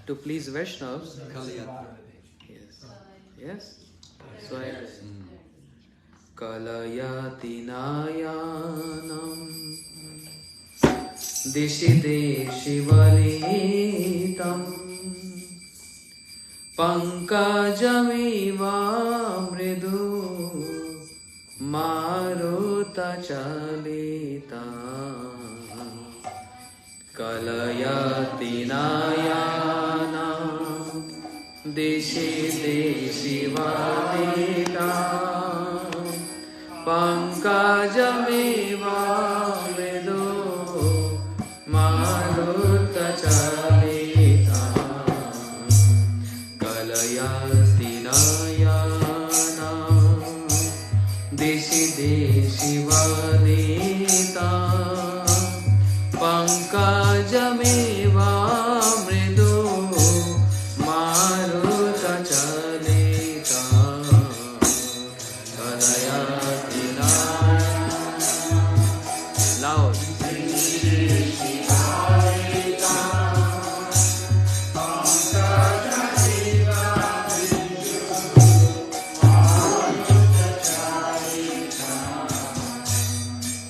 to please Vaishnavas. Yes. Yes. So I Kalayati Nayanam Dishi Deshi Valitam Pankajamiva Mridu Maruta Chalita Kalayati Nayana Dishi Deshi Valita Pankajamiva Mridu Maruta Chalita Kalayati Nayana Dishi Deshi Valita Pankajamiva Mridu Maruta Chalita Kalayati Loud.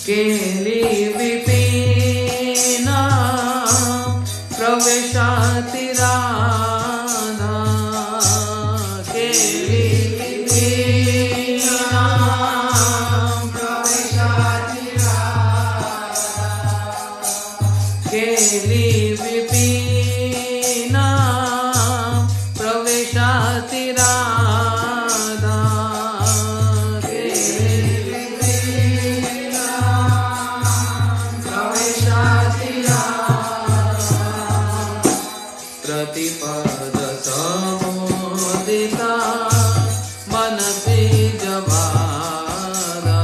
Keli vipina praveshati radha Keli vipina praveshati radha Keli vipina praveshati radha Pratipada samodita manasi javada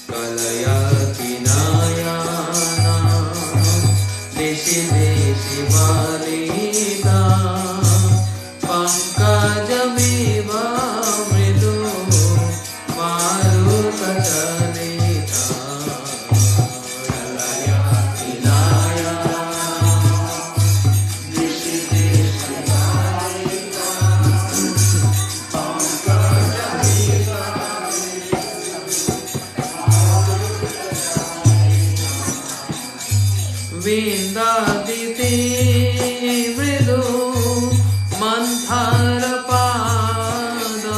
Kalayati Nayana Dishi Deshi Valita Pankajamiva Mridu Maruta Chalita Kalayati Nayana Dishi Deshi Valita Pankajamiva Vindaditi Mridu Manthara Pada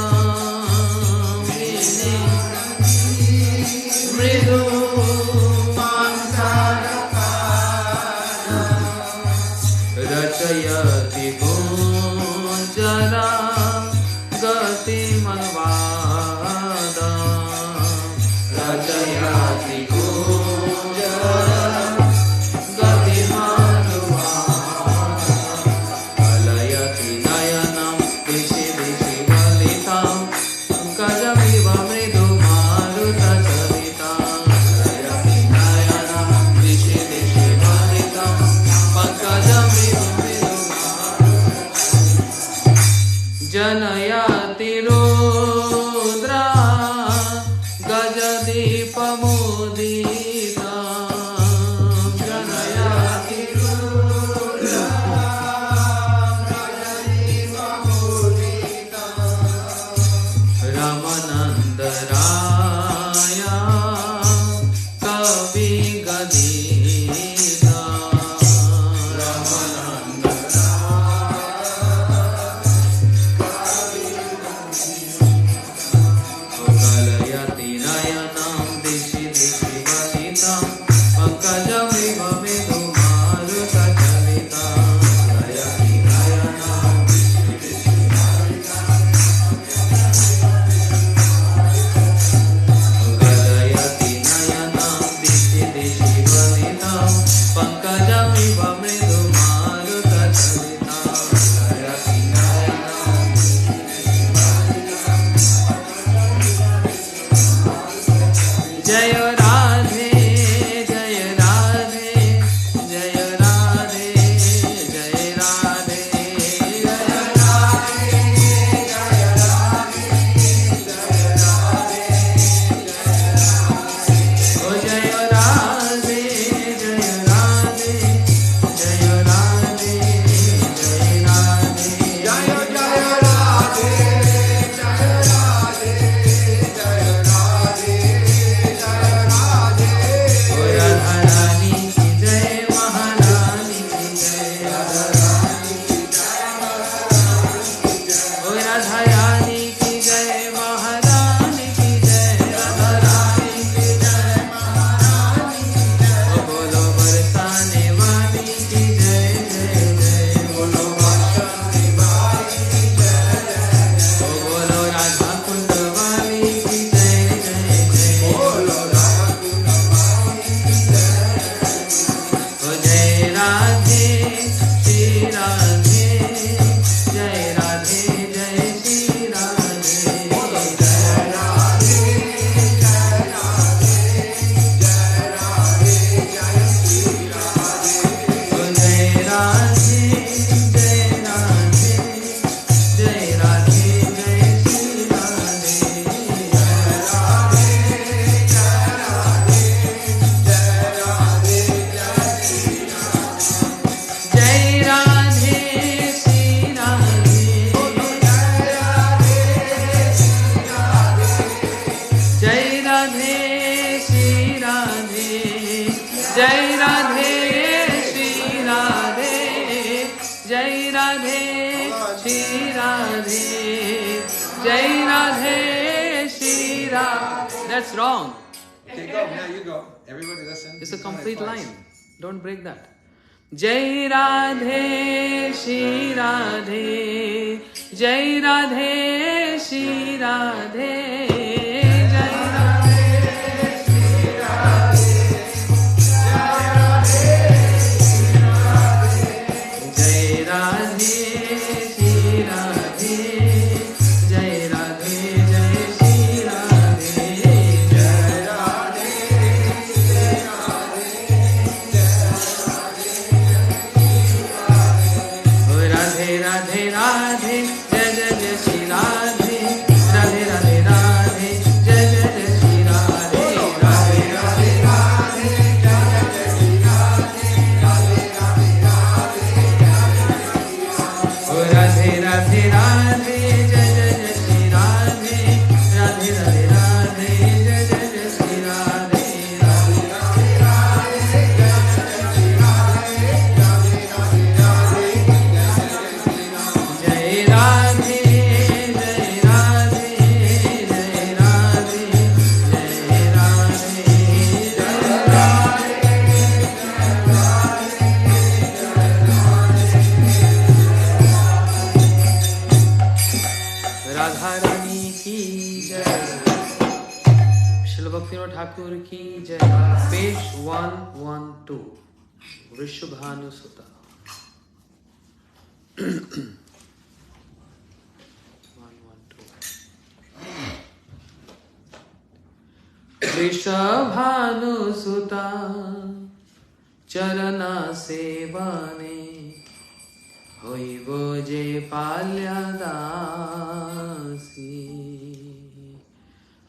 Mridu Manthara Pada Rachayati Gunjara Gati Manvada Rachayati Gunjara Janayati Rudra Gajadipa Mudita Janayati Rudra Gajadipa Mudita Ramanandaraya Kavi Gadita Radhe, Jai Radhe, Shri Radhe. That's wrong. Okay, go. Now you go. Everybody listen. It's a complete line. Don't break that. Jai Radhe, Shri Radhe, Jai Radhe, Shri Radhe, Jai Radhe, Shri Radhe, Jai Radhe, Shri Radhe, Jai Radhe, Shri Radhe, Jai Radhe, Jai Shri Radhe, Jai Radhe, Shri Radhe, Radhe Radhe Radhe, Jai Jai Jai Shri Radhe, Radhe Radhe Radhe, Jai Jai Jai Shri Radhe, Radhe Radhe Radhe, Jai Jai Jai Shri Radhe, Radhe Radhe Radhe, Radhe Radhe Radhe, Jai Jai Jai Shri Radhe, Radhe Radhe Radhe, Jai Jai Jai Shri Radhe, Radhe Radhe Radhe, Jai Jai Jai Shri Radhe, Radhe Radhe Radhe. Jai Radhe, Jai Radhe, Jai Radhe, Jai Radhe, Jai Radhe, Radha Rani ki jai, Srila Bhaktivinoda Thakur ki jai. Page 112, Vrishabhanu Sutta. 112. Vrishabhanusuta Charana Sevane Hoivo Je Palyadasi.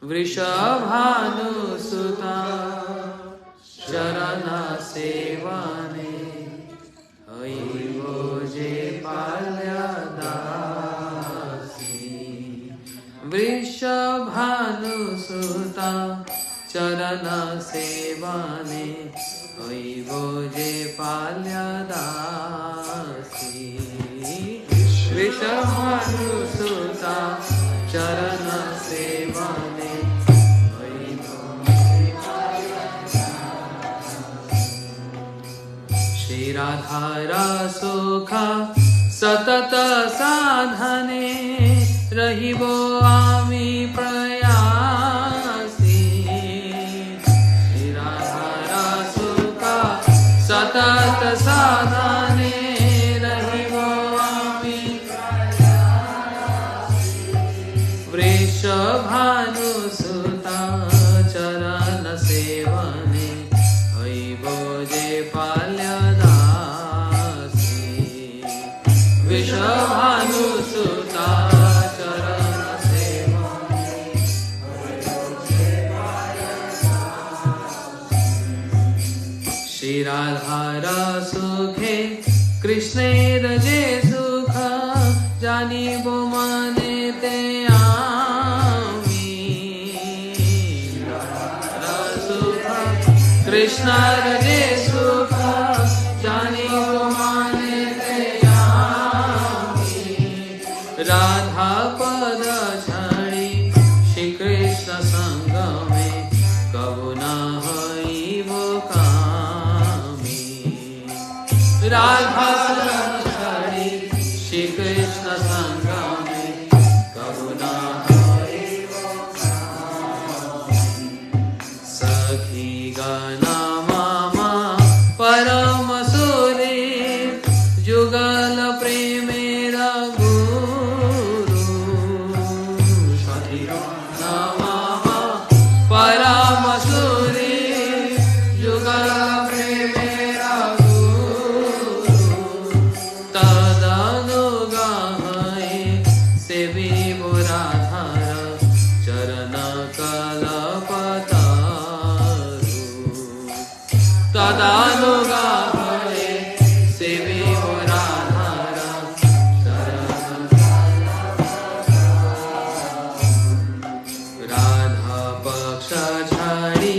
Vrishabhanusuta Charana Sevane Hoivo Je Palyadasi. Vrishabhanusuta Charana Sevane Hoivo Je Palyadasi. Vrishabhanusuta Charana Sevane Hoivo Je Palyadasi. Shri Radhara Sukha Satata Sadhane Rahibo Ami Prayasi. Shri Radhara Sukha Satata Sadhane Rahibo Ami Prayasi. Vrishabhanusuta Charana Sevane Hoivo Je Palyadasi. Vrishabhanusuta Charana Sevane Hoivo Je Palyadasi. Shri Radhara Sukhe Krishne Raje Sukha Jani Bomane Te Ami. Radhara Sukha Krishna Raje Sukha Jani Bomane Te Ami. Radha Pada Chhari Shri Krishna Sangame Kabuna Haivo Kami. Radha Pada Chhari Shri Krishna Sangame Kabuna Haivo Kami. Sakhi Gana Mama Param Sure Jugal Premera Guru. Sakhi Gana Mama Param Sure Jugal Premera Guru. Tadanugahaye Sevi Buradhara Charana Kalapataru. Tadanugahaye Sevi Buradhara Charana Kalapataru. Radha Paksha Chhari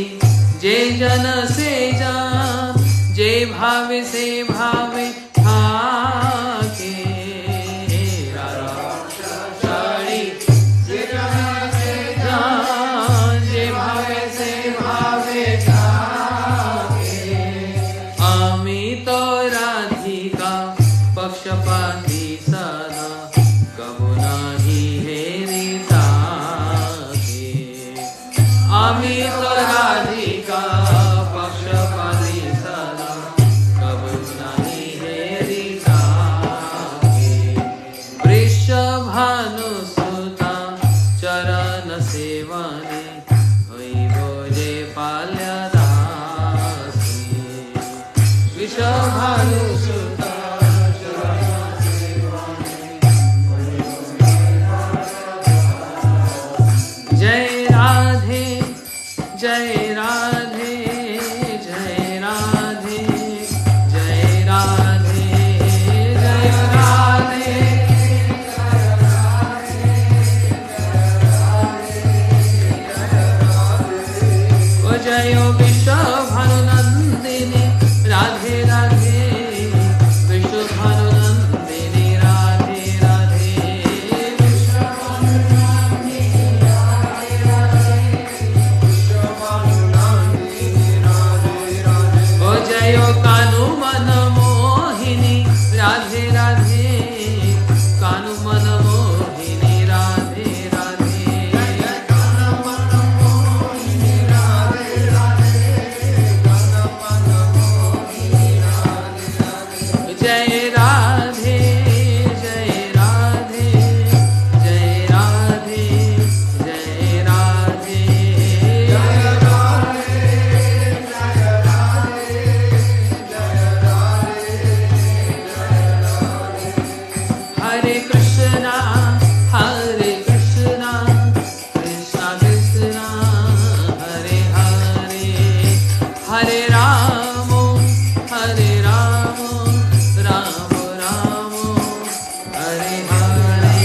Je Jana Se Jan Je Bhave Se Bhave Thake. Radha Paksha तो राधिका पक्षपाली सदा कबू नहीं हेरी जाके। वृषभानु सुता चरण सेवने होई बोले पाल्या दासी। वृषभानु सुता जय राधे जय राधे जय राधे जय राधे जय राधे। ओ जय विश्वभानुनंदिनी राधे राधे विश्वभानुनंदिनी राधे राधे। जय कानु मन मोहिनी राधे राधे कानु मन मोहिनी राधे राधे। जय राधे जय राधे जय राधे जय राधे। हरे कृष्णा कृष्णा कृष्णा हरे हरे हरे राम राम राम हरे हरे।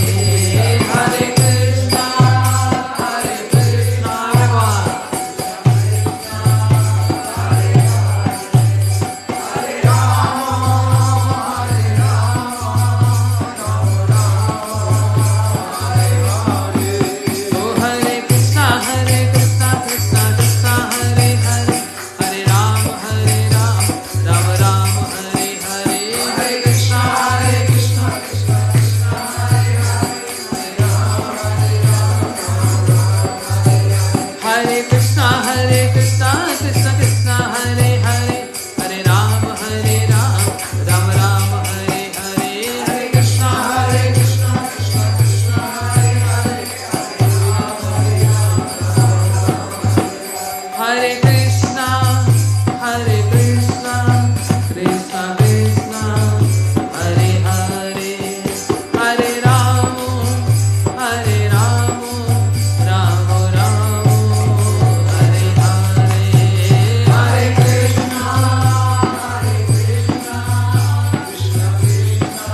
हरे कृष्णा हरे कृष्णा कृष्णा कृष्णा हरे हरे हरे राम राम राम हरे हरे। हरे कृष्णा कृष्णा कृष्णा हरे हरे हरे कृष्णा कृष्णा कृष्णा हरे हरे हरे राम राम राम हरे हरे। हरे कृष्णा कृष्णा कृष्णा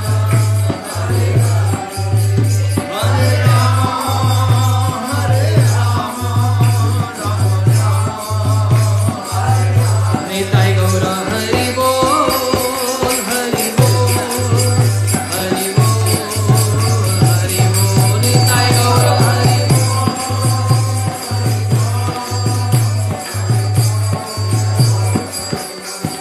हरे हरे निताई गौर हरि बोल हरि बोल हरि बोल हरि बोल। निताई गौर हरि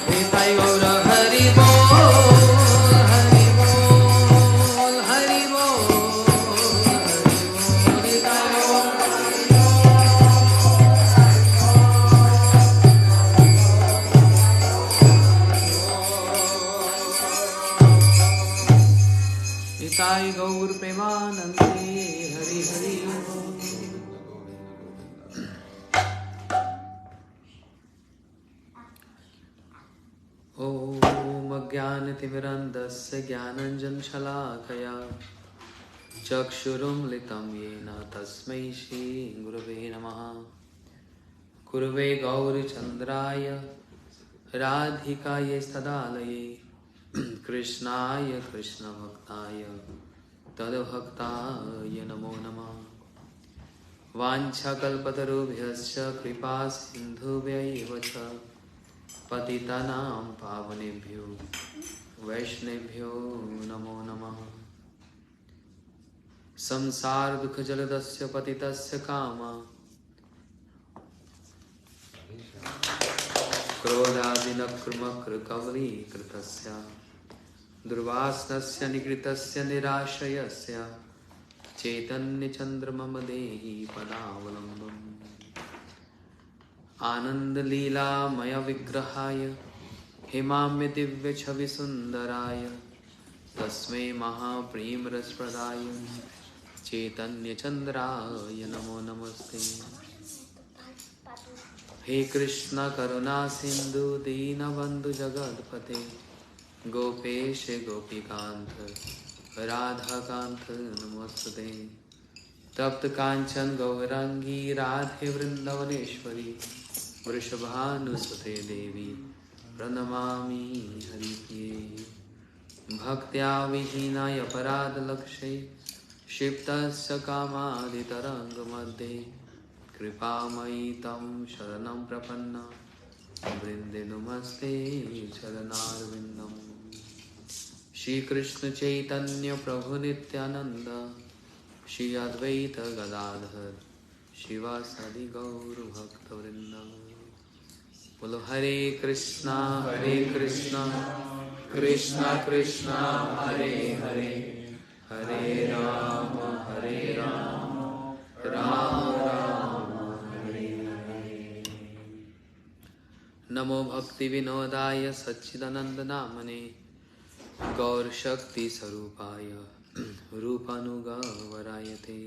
निताई गौर हरि बोल हरि बोल हरि बोल निताई गौर निताई गौर प्रेमानंदे हरि हरि बोल। ॐ अज्ञानतिमिरन्धस्य ज्ञानञ्जनशलाकया चक्षुरुन्मिलितं येन तस्मै श्रीगुरवे नमः। गुरवे गौरचन्द्राय राधिकायै तदालये कृष्णाय कृष्णभक्ताय तद्भक्ताय नमो नमः। वाञ्छाकल्पतरुभ्यश्च कृपा सिन्धुभ्यैव च पतितानां पावनेभ्यो वैष्णवेभ्यो नमो नमः। संसार दुख जलदस्य पतितस्य कामा क्रोधादिनक्रमकृकवलीकृतस्य दुर्वासनस्य निकृतस्य निराश्रयस्य चैतन्यचन्द्रमम देहि पदावलम्बम्। आनंद लीला मय विग्रहाय हेमाम्य दिव्य छवि सुंदराय तस्मै महाप्रेम रसप्रदाय चैतन्य चंद्राय नमो नमस्ते। हे कृष्ण करुणा सिंधु दीनबंधु जगतपते गोपेश गोपीकांत राधाकांत नमोस्तुते। तप्त कांचन गौरांगी राधे वृंदावनेश्वरी वृषभानुसुते देवी प्रणमामि हरिप्रिये। भक्त्या विहीनाय अपराधलक्ष्ये क्षिप्तस्य कामादितरङ्गमध्ये कृपामयि तं शरणं प्रपन्ना वृन्दे नमस्ते चरणारविन्दम्। श्रीकृष्ण चैतन्य प्रभु नित्यानंद श्री अद्वैत गदाधर शिवासादि गौर भक्तवृंद। बोलो हरे कृष्णा कृष्णा कृष्णा हरे हरे हरे राम राम राम हरे हरे। नमो भक्ति विनोदाय सच्चिदानंद नामने गौर शक्ति स्वरूपाय रूपानुगवरायते।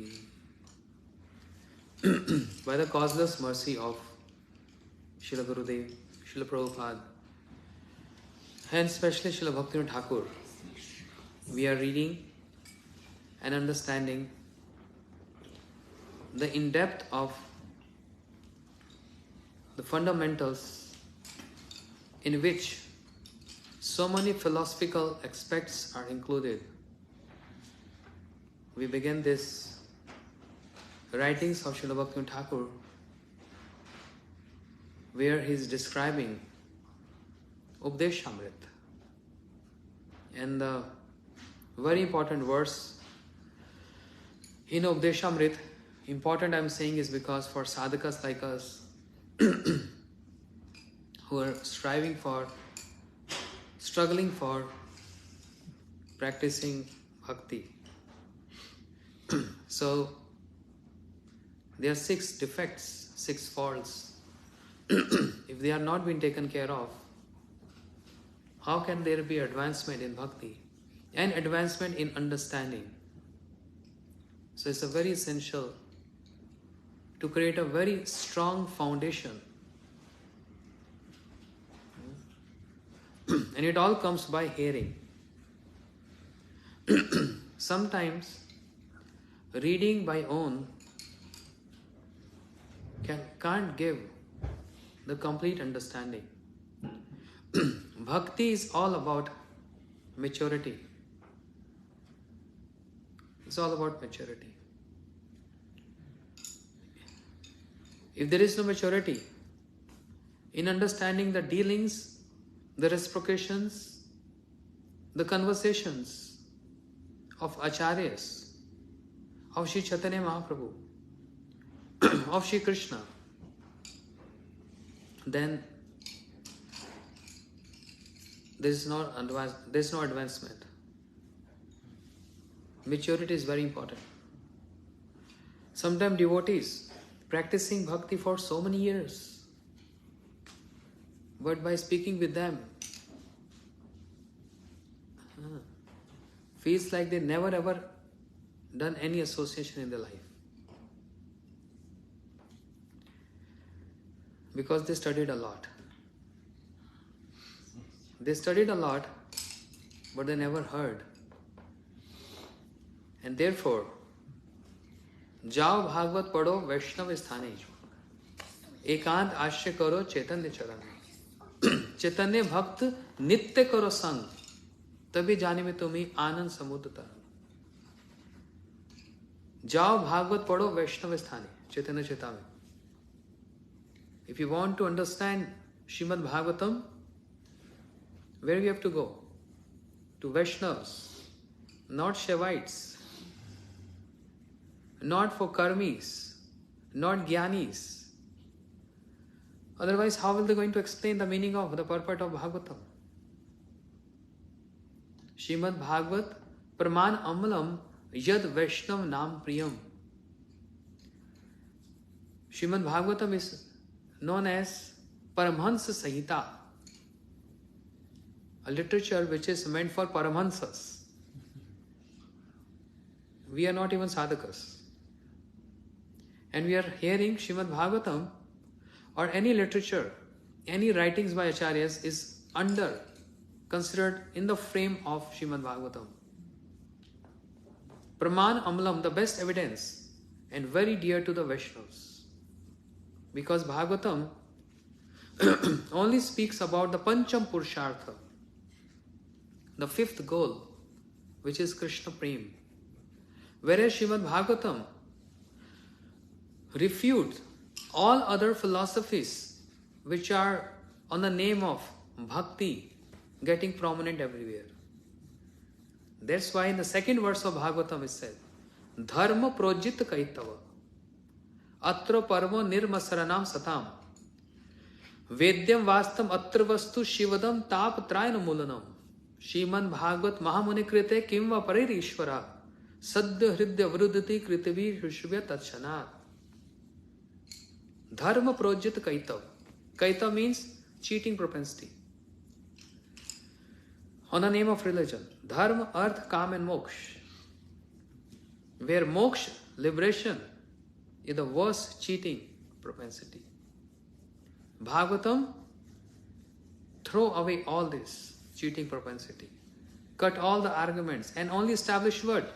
By the causeless mercy of Srila Gurudev, Srila Prabhupada, and especially Srila Bhaktivinoda Thakur, we are reading and understanding the in-depth of the fundamentals in which so many philosophical aspects are included. We begin this writings of Srila Bhaktivinoda Thakur where he is describing Updeshamrit. And the very important verse in Updeshamrit, important I am saying is because for sadhakas like us who are struggling for practicing bhakti. So there are 6 defects, 6 faults. If they are not being taken care of, how can there be advancement in bhakti and advancement in understanding? So it's a very essential to create a very strong foundation. And it all comes by hearing. Sometimes reading by own can't give the complete understanding. Bhakti is all about maturity. It's all about maturity. If there is no maturity in understanding the dealings, the reciprocations, the conversations of acharyas, of Sri Chaitanya Mahaprabhu, of Sri Krishna, then there is no advancement. Maturity is very important. Sometimes devotees practicing bhakti for so many years, but by speaking with them, feels like they never ever done any association in their life. Because they studied a lot. They studied a lot, but they never heard. And therefore, Jao Bhagavad Padho Vaishnav Sthane Ekant Ashya Karo Chaitanya Charan Chaitanya Bhakt Nitya Karo Sang Tabi Jane Mein Tumi Anand Samudra Taran. Jao Bhagavad Padho Vaishnav Sthane Chaitanya Chaitanya. If you want to understand Srimad Bhagavatam, where we have to go? To Vaishnavas, not Shaivites, not for Karmis, not Gyanis. Otherwise, how will they going to explain the meaning of the purport of Bhagavatam? Srimad Bhagavat Praman Amalam Yad Vaishnav Nam Priyam. Srimad Bhagavatam is known as Paramhansa Sahita, a literature which is meant for Paramhansas. We are not even sadhakas. And we are hearing Srimad Bhagavatam or any literature, any writings by Acharyas is considered in the frame of Srimad Bhagavatam. Praman Amlam, the best evidence, and very dear to the Vaishnavas. Because Bhagavatam only speaks about the Pancham Purushartha, the fifth goal, which is Krishna Prem. Whereas Srimad Bhagavatam refutes all other philosophies which are on the name of bhakti getting prominent everywhere. That's why in the second verse of Bhagavatam it said, Dharma projit kaitava atra parva nirmasaranam satam vedyam vastam atra vastu shivadam tap trayana mulanam Shriman Bhagavat Mahamuni krite kimva parir ishvara sadya hridya vrudati kritavi rishvya tatshanat. Dharma projit kaitav. Kaitav means cheating propensity. On the name of religion. Dharma, arth, kam and moksha. Where moksha, liberation, is the worst cheating propensity. Bhagavatam throw away all this cheating propensity. Cut all the arguments and only establish what?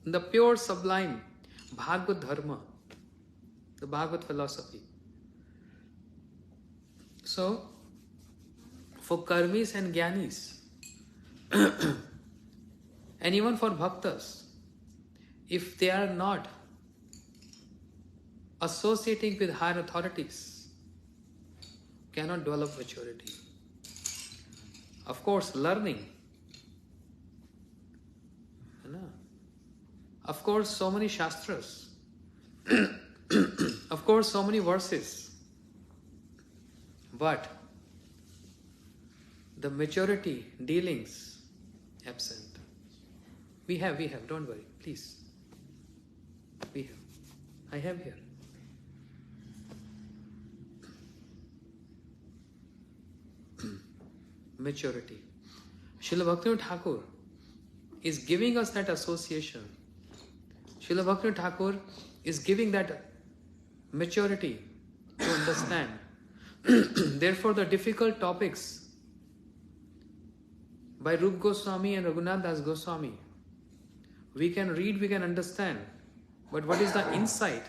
The pure sublime Bhagavad Dharma. The Bhagavad philosophy. So, for karmis and jnanis, and even for bhaktas, if they are not associating with higher authorities, cannot develop maturity. Of course, learning. Of course, so many shastras. Of course, so many verses. But the maturity, dealings, absent. We have, don't worry, please. We have. I have here. Maturity. Srila Bhaktivinoda Thakur is giving us that association. Srila Bhaktivinoda Thakur is giving that maturity to understand. Therefore, the difficult topics by Rup Goswami and Raghunath Das Goswami, we can read, we can understand. But what is the insight?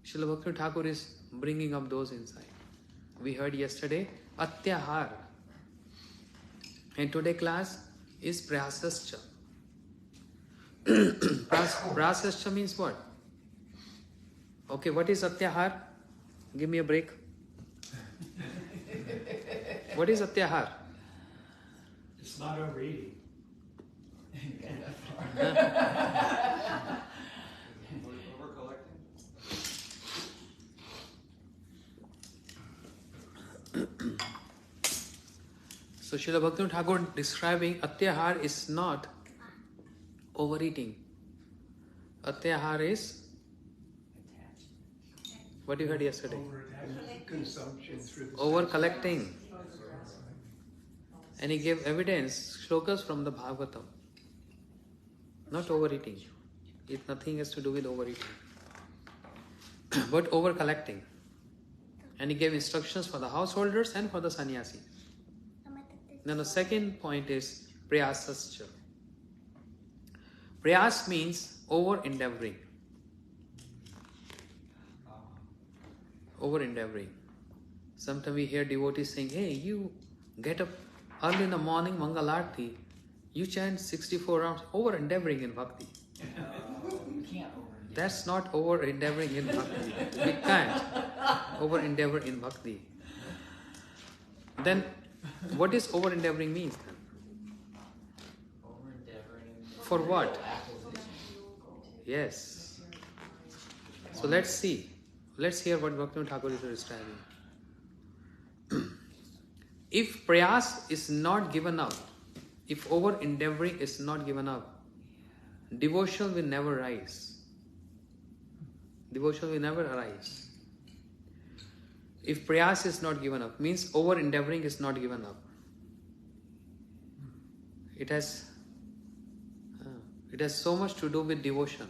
Srila Bhaktivinoda Thakur is bringing up those insights. We heard yesterday, Atyahar. And today class is Prayasas. Prayasas means what? Okay, what is Atyahar? Give me a break. What is Atyahar? It's not overeating. So Srila Bhaktivinoda Thakur describing Atyahar is not overeating. Atyahar is what you heard yesterday? Consumption through the Over collecting. And he gave evidence, shlokas from the Bhagavatam. Not overeating. It nothing has to do with overeating. But over collecting. And he gave instructions for the householders and for the sannyasis. Then the second point is Prayasas. Prayas means over endeavoring. Over endeavoring. Sometimes we hear devotees saying, hey, you get up early in the morning, Mangalarti, you chant 64 rounds, over endeavoring in bhakti. That's not over endeavoring in bhakti. We can't over endeavor in bhakti. Then what is over endeavoring means? For what? Yes. So let's see. Let's hear what Bhaktivinoda Thakur is describing. If prayas is not given up, if over endeavoring is not given up, devotion will never rise. Devotion will never arise. If prayas is not given up, means over endeavoring is not given up. It has so much to do with devotion.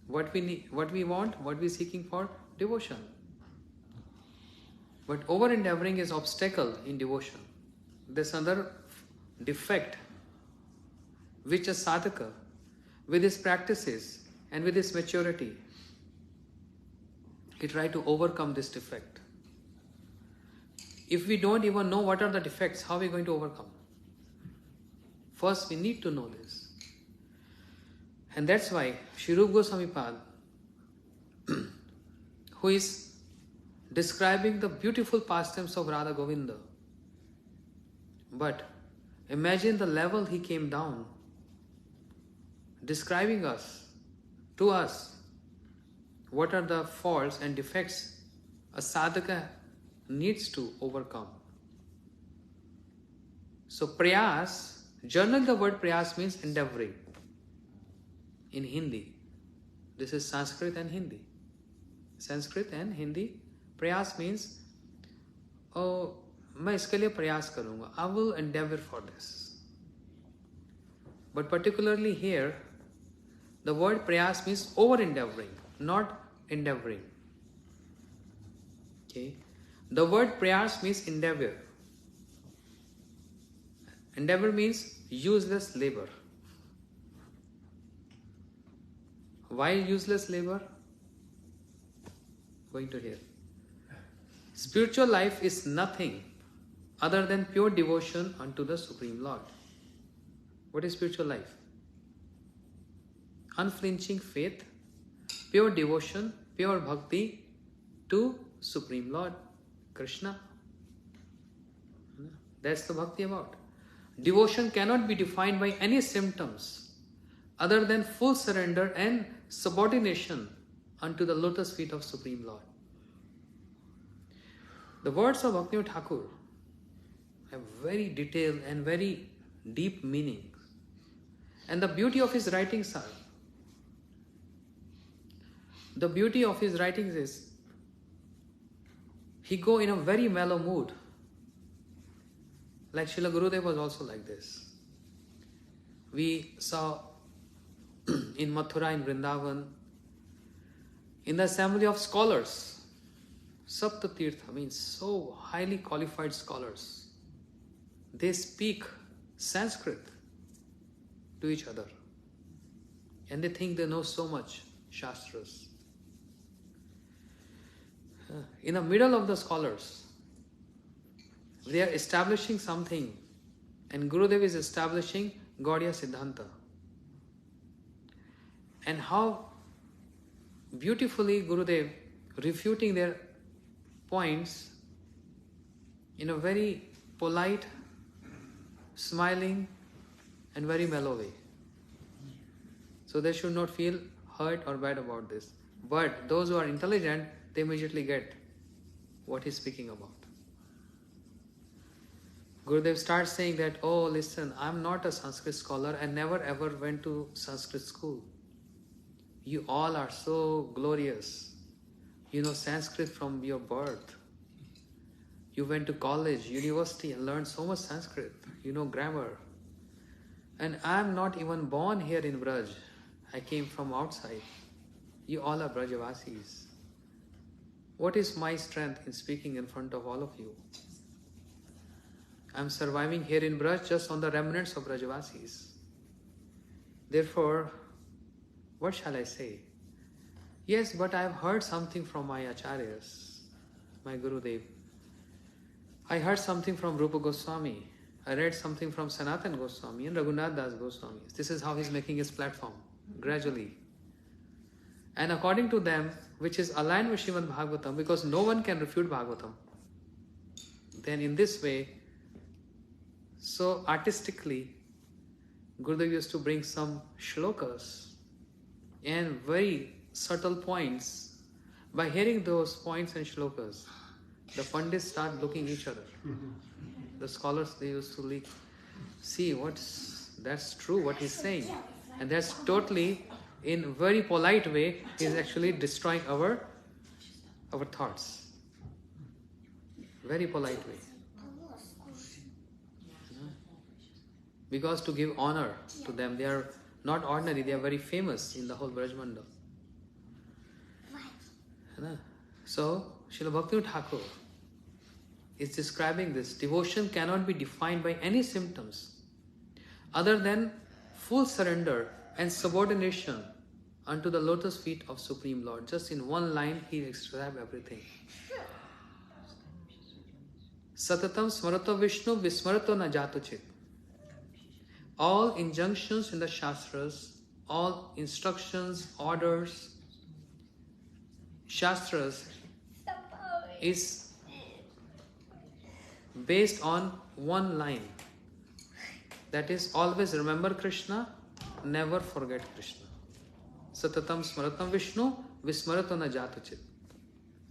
What we need, what we want, what we are seeking for? Devotion. But over endeavoring is obstacle in devotion. There's another defect which a sadhaka, with his practices and with his maturity, he try to overcome this defect. If we don't even know what are the defects, how are we going to overcome? First, we need to know this. And that's why Sri Rupa Goswami Pad, who is describing the beautiful pastimes of Radha Govinda, but imagine the level he came down, describing to us, what are the faults and defects a sadhaka needs to overcome. So prayas, generally the word prayas means endeavoring. In Hindi, this is Sanskrit and Hindi. Sanskrit and Hindi, prayas means, oh, मैं इसके लिए प्रयास करूँगा. I will endeavor for this. But particularly here, the word prayas means over endeavoring, not endeavoring. Okay, the word prayas means endeavor. Endeavor means useless labor. Why useless labor? Going to hear. Spiritual life is nothing other than pure devotion unto the Supreme Lord. What is spiritual life? Unflinching faith, pure devotion, pure bhakti to Supreme Lord, Krishna. That's the bhakti about. Devotion cannot be defined by any symptoms other than full surrender and subordination unto the lotus feet of Supreme Lord. The words of Bhaktivinoda Thakur have very detailed and very deep meaning. And the beauty of his writings is, he go in a very mellow mood. Like Srila Gurudev was also like this. We saw in Mathura, in Vrindavan, in the assembly of scholars, Saptatirtha means so highly qualified scholars. They speak Sanskrit to each other. And they think they know so much Shastras. In the middle of the scholars, they are establishing something. And Gurudev is establishing Gaudiya Siddhanta. And how beautifully Gurudev refuting their points in a very polite, smiling and very mellow way. So they should not feel hurt or bad about this. But those who are intelligent, they immediately get what he's speaking about. Gurudev starts saying that, oh listen, I'm not a Sanskrit scholar and never ever went to Sanskrit school. You all are so glorious. You know Sanskrit from your birth. You went to college, university and learned so much Sanskrit. You know grammar. And I'm not even born here in Braj. I came from outside. You all are Brajavasis. What is my strength in speaking in front of all of you? I'm surviving here in Braj just on the remnants of Brajavasis. Therefore, what shall I say? Yes, but I have heard something from my acharyas, my Gurudev. I heard something from Rupa Goswami. I read something from Sanatan Goswami and Raghunath Das Goswami. This is how he's making his platform, gradually. And according to them, which is aligned with Srimad Bhagavatam, because no one can refute Bhagavatam, then in this way, so artistically, Gurudev used to bring some shlokas and very subtle points. By hearing those points and shlokas, the pandits start looking each other. The scholars, they used to see that's true what he's saying. And that's totally, in very polite way, he's actually destroying our thoughts. Very polite way. Because to give honor to them, they are not ordinary, they are very famous in the whole Brajmanda. So, Srila Bhaktivinoda Thakur is describing this. Devotion cannot be defined by any symptoms other than full surrender and subordination unto the lotus feet of Supreme Lord. Just in one line, he described everything. Satatam smarato Vishnu vismarato na jatuchit. All injunctions in the Shastras, all instructions, orders, Shastras is based on one line. That is, always remember Krishna, never forget Krishna. Satatam smaratam Vishnu vismarato na jatuchit.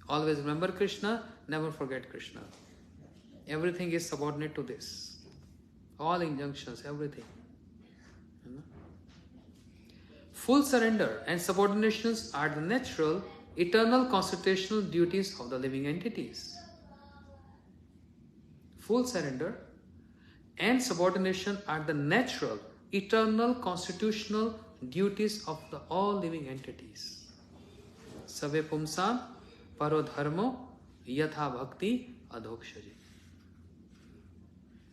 Always remember Krishna, never forget Krishna. Everything is subordinate to this. All injunctions, everything. Full surrender and subordinations are the natural, eternal constitutional duties of the living entities. Full surrender and subordination are the natural, eternal, constitutional duties of the all living entities. Save pumsam paro dharmo yatha bhakti adhokshaji.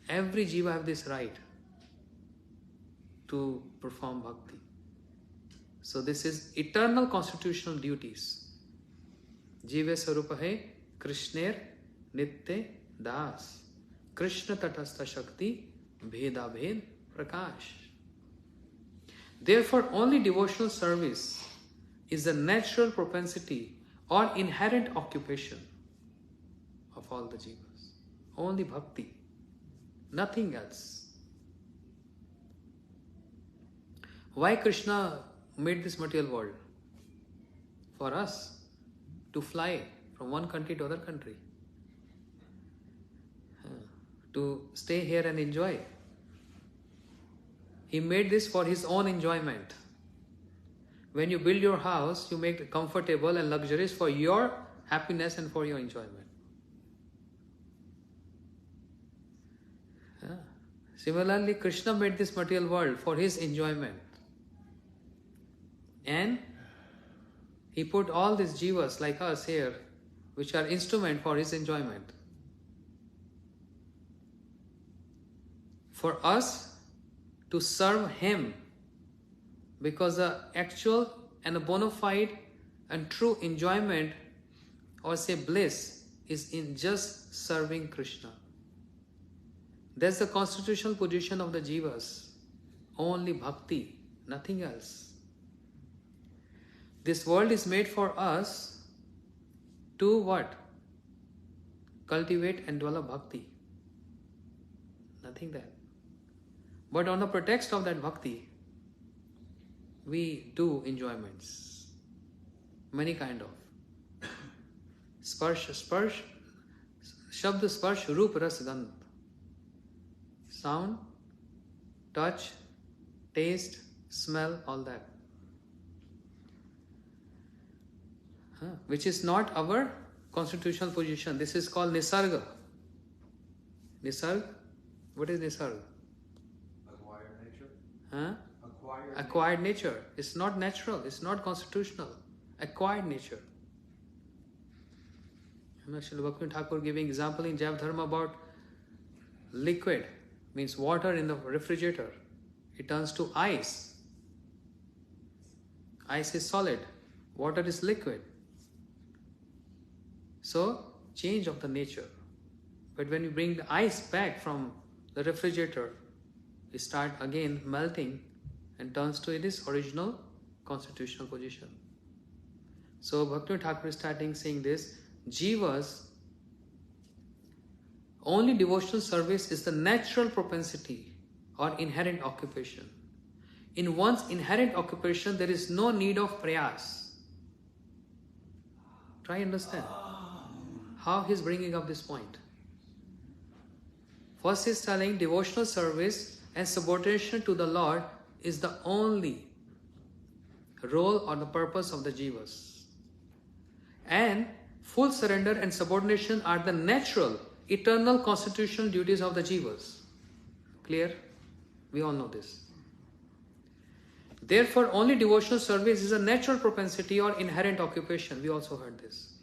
Every jiva have this right to perform bhakti. So this is eternal constitutional duties. Jive sarupa hai Krishner nitya das. Krishna tatastha shakti bheda bhed prakash. Therefore, only devotional service is the natural propensity or inherent occupation of all the jivas. Only bhakti, nothing else. Why Krishna made this material world? For us to fly from one country to other country, to stay here and enjoy. He made this for his own enjoyment. When you build your house, you make it comfortable and luxurious for your happiness and for your enjoyment. Similarly, Krishna made this material world for his enjoyment. And he put all these jivas like us here, which are instrument for his enjoyment. For us to serve him, because the actual and a bona fide and true enjoyment, or say bliss, is in just serving Krishna. That's the constitutional position of the jivas. Only bhakti, nothing else. This world is made for us to what? Cultivate and develop bhakti. Nothing there. But on the pretext of that bhakti, we do enjoyments. Many kind of. Sparsh, shabd, sparsh, roop, ras, gandh. Sound, touch, taste, smell, all that. Which is not our constitutional position. This is called nisarga. Nisarga? What is nisarga? Acquired nature. Acquired nature. It's not natural. It's not constitutional. Acquired nature. Srila Bhaktivinoda Thakur giving example in Jaiva Dharma about liquid, means water in the refrigerator. It turns to ice. Ice is solid. Water is liquid. So, change of the nature. But when you bring the ice back from the refrigerator, it starts again melting and turns to its original constitutional position. So, Bhaktivinoda Thakur is starting saying this, jivas, only devotional service is the natural propensity or inherent occupation. In one's inherent occupation, there is no need of prayas. Try and understand how he is bringing up this point. First he is telling devotional service and subordination to the Lord is the only role or the purpose of the jivas. And full surrender and subordination are the natural, eternal constitutional duties of the jivas. Clear? We all know this. Therefore, only devotional service is a natural propensity or inherent occupation. We also heard this.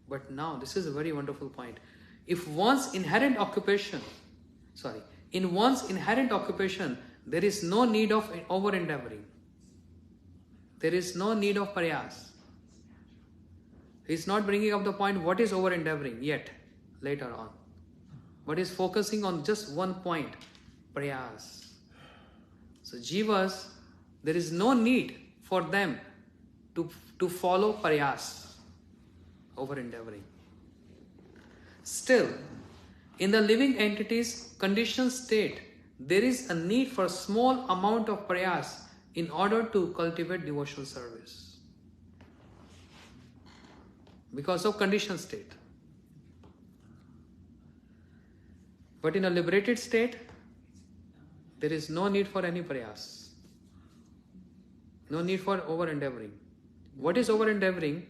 But now, this is a very wonderful point. In one's inherent occupation, there is no need of over-endeavoring. There is no need of prayas. He is not bringing up the point what is over-endeavoring yet, later on. But is focusing on just one point, prayas. So jivas, there is no need for them to follow prayas, over-endeavoring. Still, in the living entity's conditioned state, there is a need for a small amount of prayas in order to cultivate devotional service. Because of conditioned state. But in a liberated state, there is no need for any prayas. No need for over-endeavoring. What is over-endeavoring?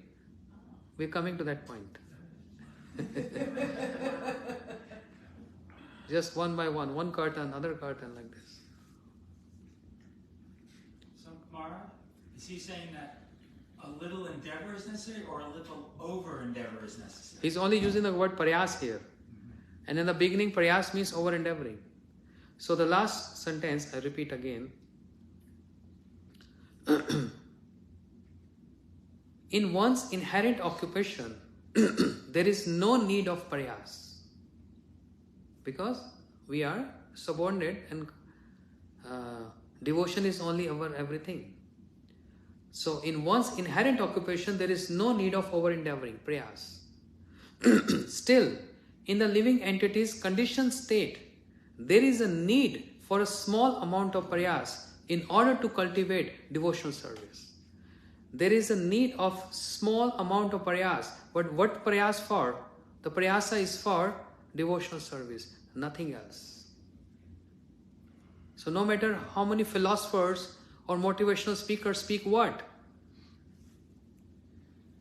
We are coming to that point. Just one by one curtain, other curtain, like this. So, Mara, is he saying that a little endeavor is necessary or a little over-endeavor is necessary? He's only using the word prayas here. And in the beginning, prayas means over-endeavoring. So the last sentence, I repeat again. In one's inherent occupation, there is no need of prayas. Because we are subordinate and devotion is only our everything. So in one's inherent occupation, there is no need of over-endeavoring, prayas. Still, in the living entity's conditioned state, there is a need for a small amount of prayas in order to cultivate devotional service. There is a need of small amount of prayas. But what prayas for? The prayasa is for devotional service, nothing else. So no matter how many philosophers or motivational speakers speak what?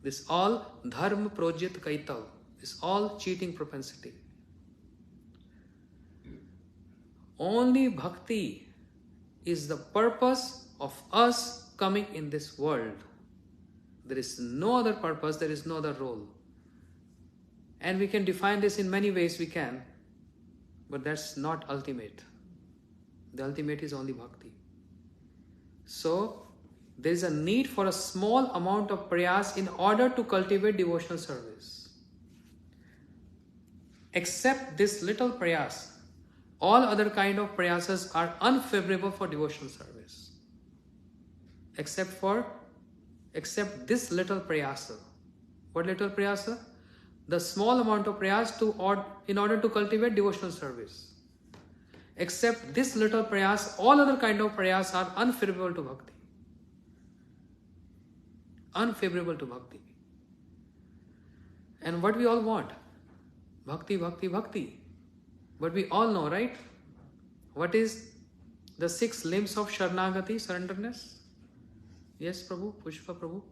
This all dharma projit kaitav. This all cheating propensity. Only bhakti is the purpose of us coming in this world. There is no other purpose, there is no other role. And we can define this in many ways we can, but that's not ultimate. The ultimate is only bhakti. So, there is a need for a small amount of prayas in order to cultivate devotional service. Except this little prayas, all other kind of prayasas are unfavorable for devotional service. Except this little prayasa. What little prayasa? The small amount of prayas in order to cultivate devotional service. Except this little prayas, all other kind of prayas are unfavorable to bhakti. Unfavorable to bhakti. And what we all want? Bhakti, bhakti, bhakti. But we all know, right? What is the 6 limbs of Sharanagati, surrenderness? Yes, Prabhu, Pushpa Prabhu.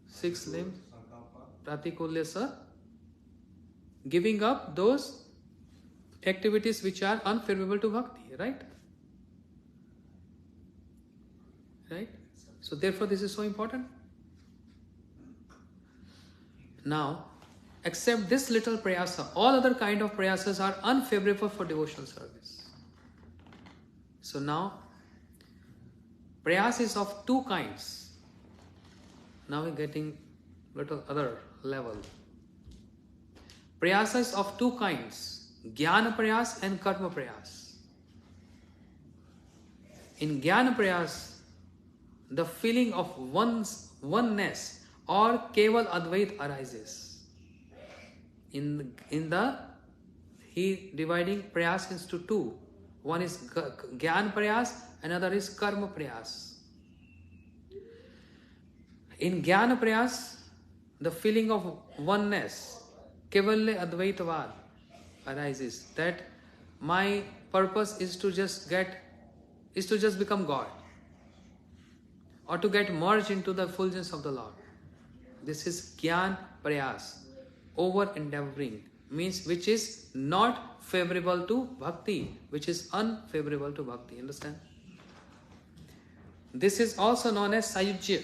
6 limbs. Pratikulyasa. Giving up those activities which are unfavorable to bhakti, right? Right? So therefore this is so important. Now, except this little prayasa, all other kind of prayasas are unfavorable for devotional service. So now, prayas is of 2 kinds. Now we're getting little other level. Prayasas of 2 kinds, Jnana prayas and Karma prayas. In Jnana prayas, the feeling of oneness or Keval Advait arises. He dividing prayas into 2. One is Jnana prayas, another is Karma prayas. In Jnana prayas, the feeling of oneness, Kevalya Advaitavad, arises, that my purpose is to just become God, or to get merged into the effulgence of the Lord. This is Jnana prayas, over endeavoring, means which is not favorable to bhakti, which is unfavorable to bhakti. Understand? This is also known as sayujya,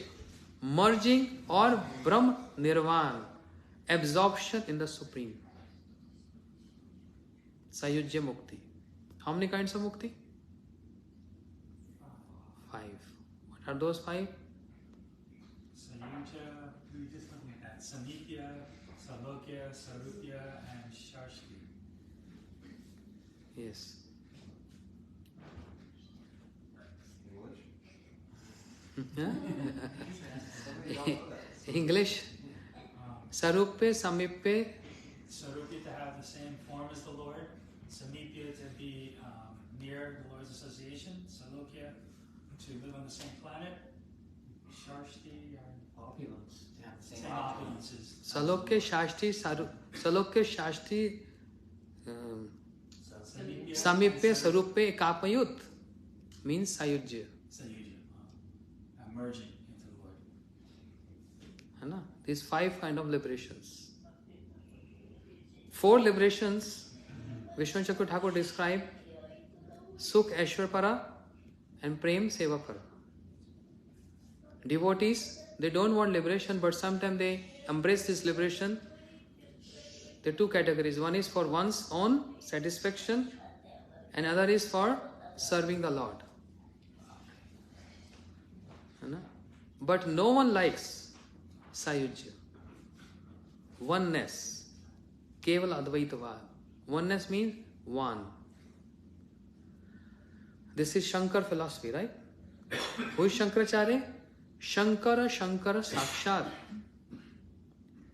merging or Brahm Nirvan, absorption in the Supreme. Sayujya Mukti. How many kinds of Mukti? 5. What are those 5? Sayujya, we were just looking at that. Samithya, Salokya, Sarupya, and Shashti. Yes. English? Sarupya, Samipya. Sarupya to have the same form as the Lord. Samithya to be near the Lord's association. Salokya to live on the same planet. Shashti are Opulence. Yeah, the same opulences. Salokya, Shashti, Salokya, Shashti, Samipya, Sarupya, Ekapayut means Sayujya. Sayujya. Merging into the Lord. Hai na? These 5 kind of liberations. 4 liberations Vishnu Chakra Thakur described: Sukh Aishwarpara and Prem Sevapara. Devotees, they don't want liberation, but sometimes they embrace this liberation. There are 2 categories. One is for one's own satisfaction, and other is for serving the Lord. But no one likes Sayujya. Oneness. Keval Advaitavad. Oneness means one. This is Shankar philosophy, right? Who is Shankaracharya? Shankara Sakshat.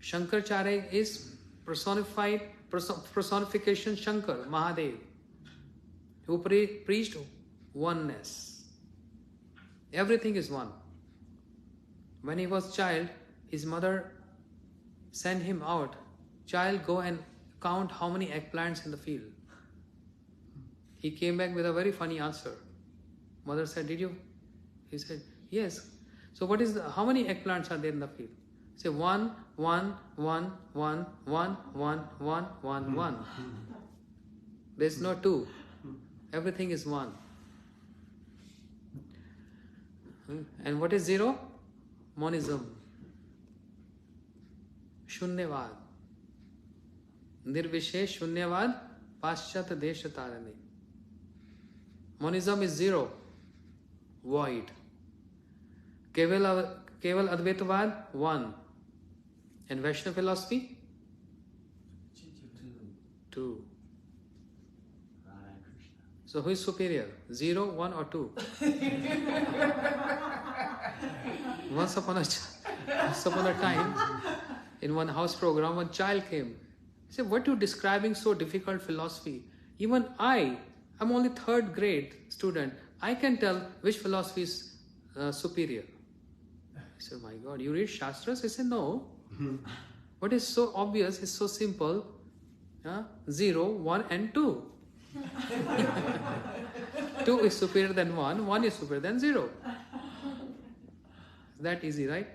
Shankaracharya is personification Shankar, Mahadev, who preached oneness. Everything is one. When he was a child, his mother sent him out. Child, go and count how many eggplants in the field. He came back with a very funny answer. Mother said, did you? He said, yes. So what is how many eggplants are there in the field? Say 1, 1, 1, 1, 1, 1, 1, 1, 1. There's no 2. Everything is 1. And what is 0? Monism. Shunyavad. Nirvishesh Shunyavad Paschat Desha Tarani. Monism is 0. Void. Keval Advaitavad 1. And Vaishnava philosophy? 2. So who is superior? 0, 1 or 2? Once upon a time, in one house program, one child came. He said, what are you describing so difficult philosophy? Even I'm only 3rd grade student. I can tell which philosophy is superior. I said, my God, you read Shastras? He said, no. What is so obvious is so simple. 0, 1 and 2. 2 is superior than 1, 1 is superior than 0. That easy, right?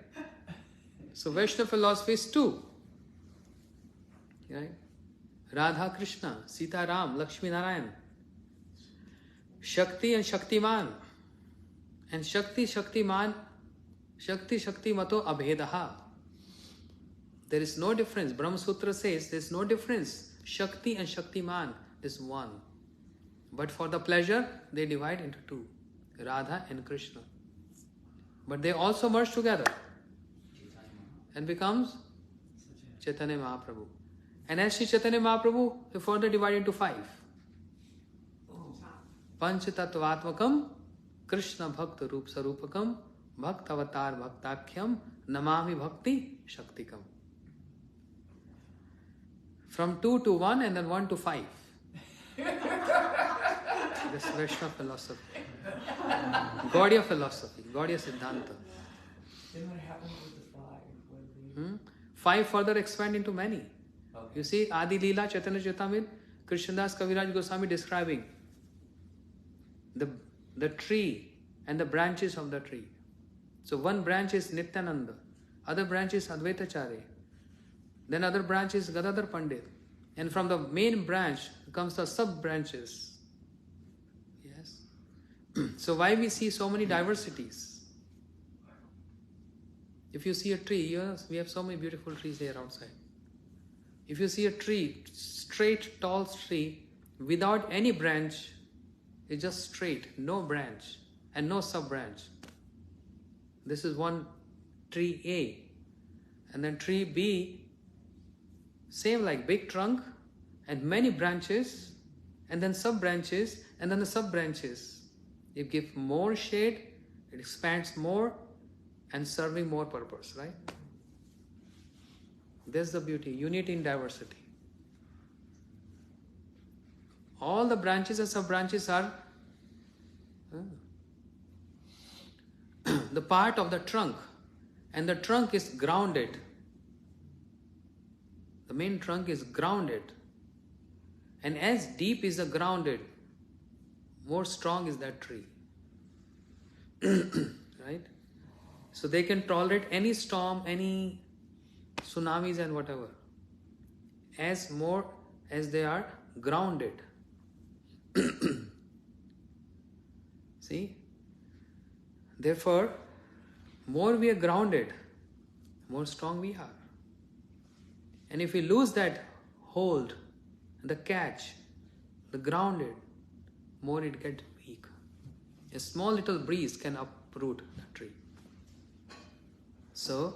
So Vaishnava philosophy is 2. Right? Radha Krishna, Sita Ram, Lakshmi Narayan. Shakti and Shaktiman. And Shakti Mato Abhedaha. There is no difference. Brahma Sutra says there is no difference. Shakti and Shaktiman is one. But for the pleasure, they divide into 2. Radha and Krishna. But they also merge together and becomes Chaitanya Mahaprabhu. And as Sri Chaitanya Mahaprabhu, they further divide into 5. Panchatattvatmakam Krishna Bhakta Roop Sarupakam Bhaktavatar Bhaktakhyam Namami Bhakti Shaktikam. From 2 to 1 and then 1 to 5. This is Vaishnava philosophy. Gaudiya philosophy, Gaudiya Siddhanta. Then what happens with the 5? 5 further expand into many. Okay. You see, Adi Leela, Chaitanya Charitamrita, Krishnadas Kaviraj Goswami describing the tree and the branches of the tree. So one branch is Nityananda, other branch is Advaitacharya, then other branch is Gadadhar Pandit, And from the main branch comes the sub-branches. Yes. So why we see so many diversities? If you see a tree, yes, we have so many beautiful trees here outside. If you see a tree, straight, tall tree, without any branch, it's just straight, no branch and no sub-branch. This is one tree A. And then tree B, same like big trunk and many branches and then sub-branches and then the sub-branches. It gives more shade, it expands more and serving more purpose, right? That's the beauty, unity in diversity. All the branches and sub-branches are the part of the trunk, and the trunk is grounded. The main trunk is grounded, and as deep is the grounded, more strong is that tree. Right? So they can tolerate any storm, any tsunamis and whatever, as more as they are grounded. See? Therefore, more we are grounded, more strong we are. And if we lose that hold, the catch, the grounded, more it gets weak. A small little breeze can uproot the tree. So,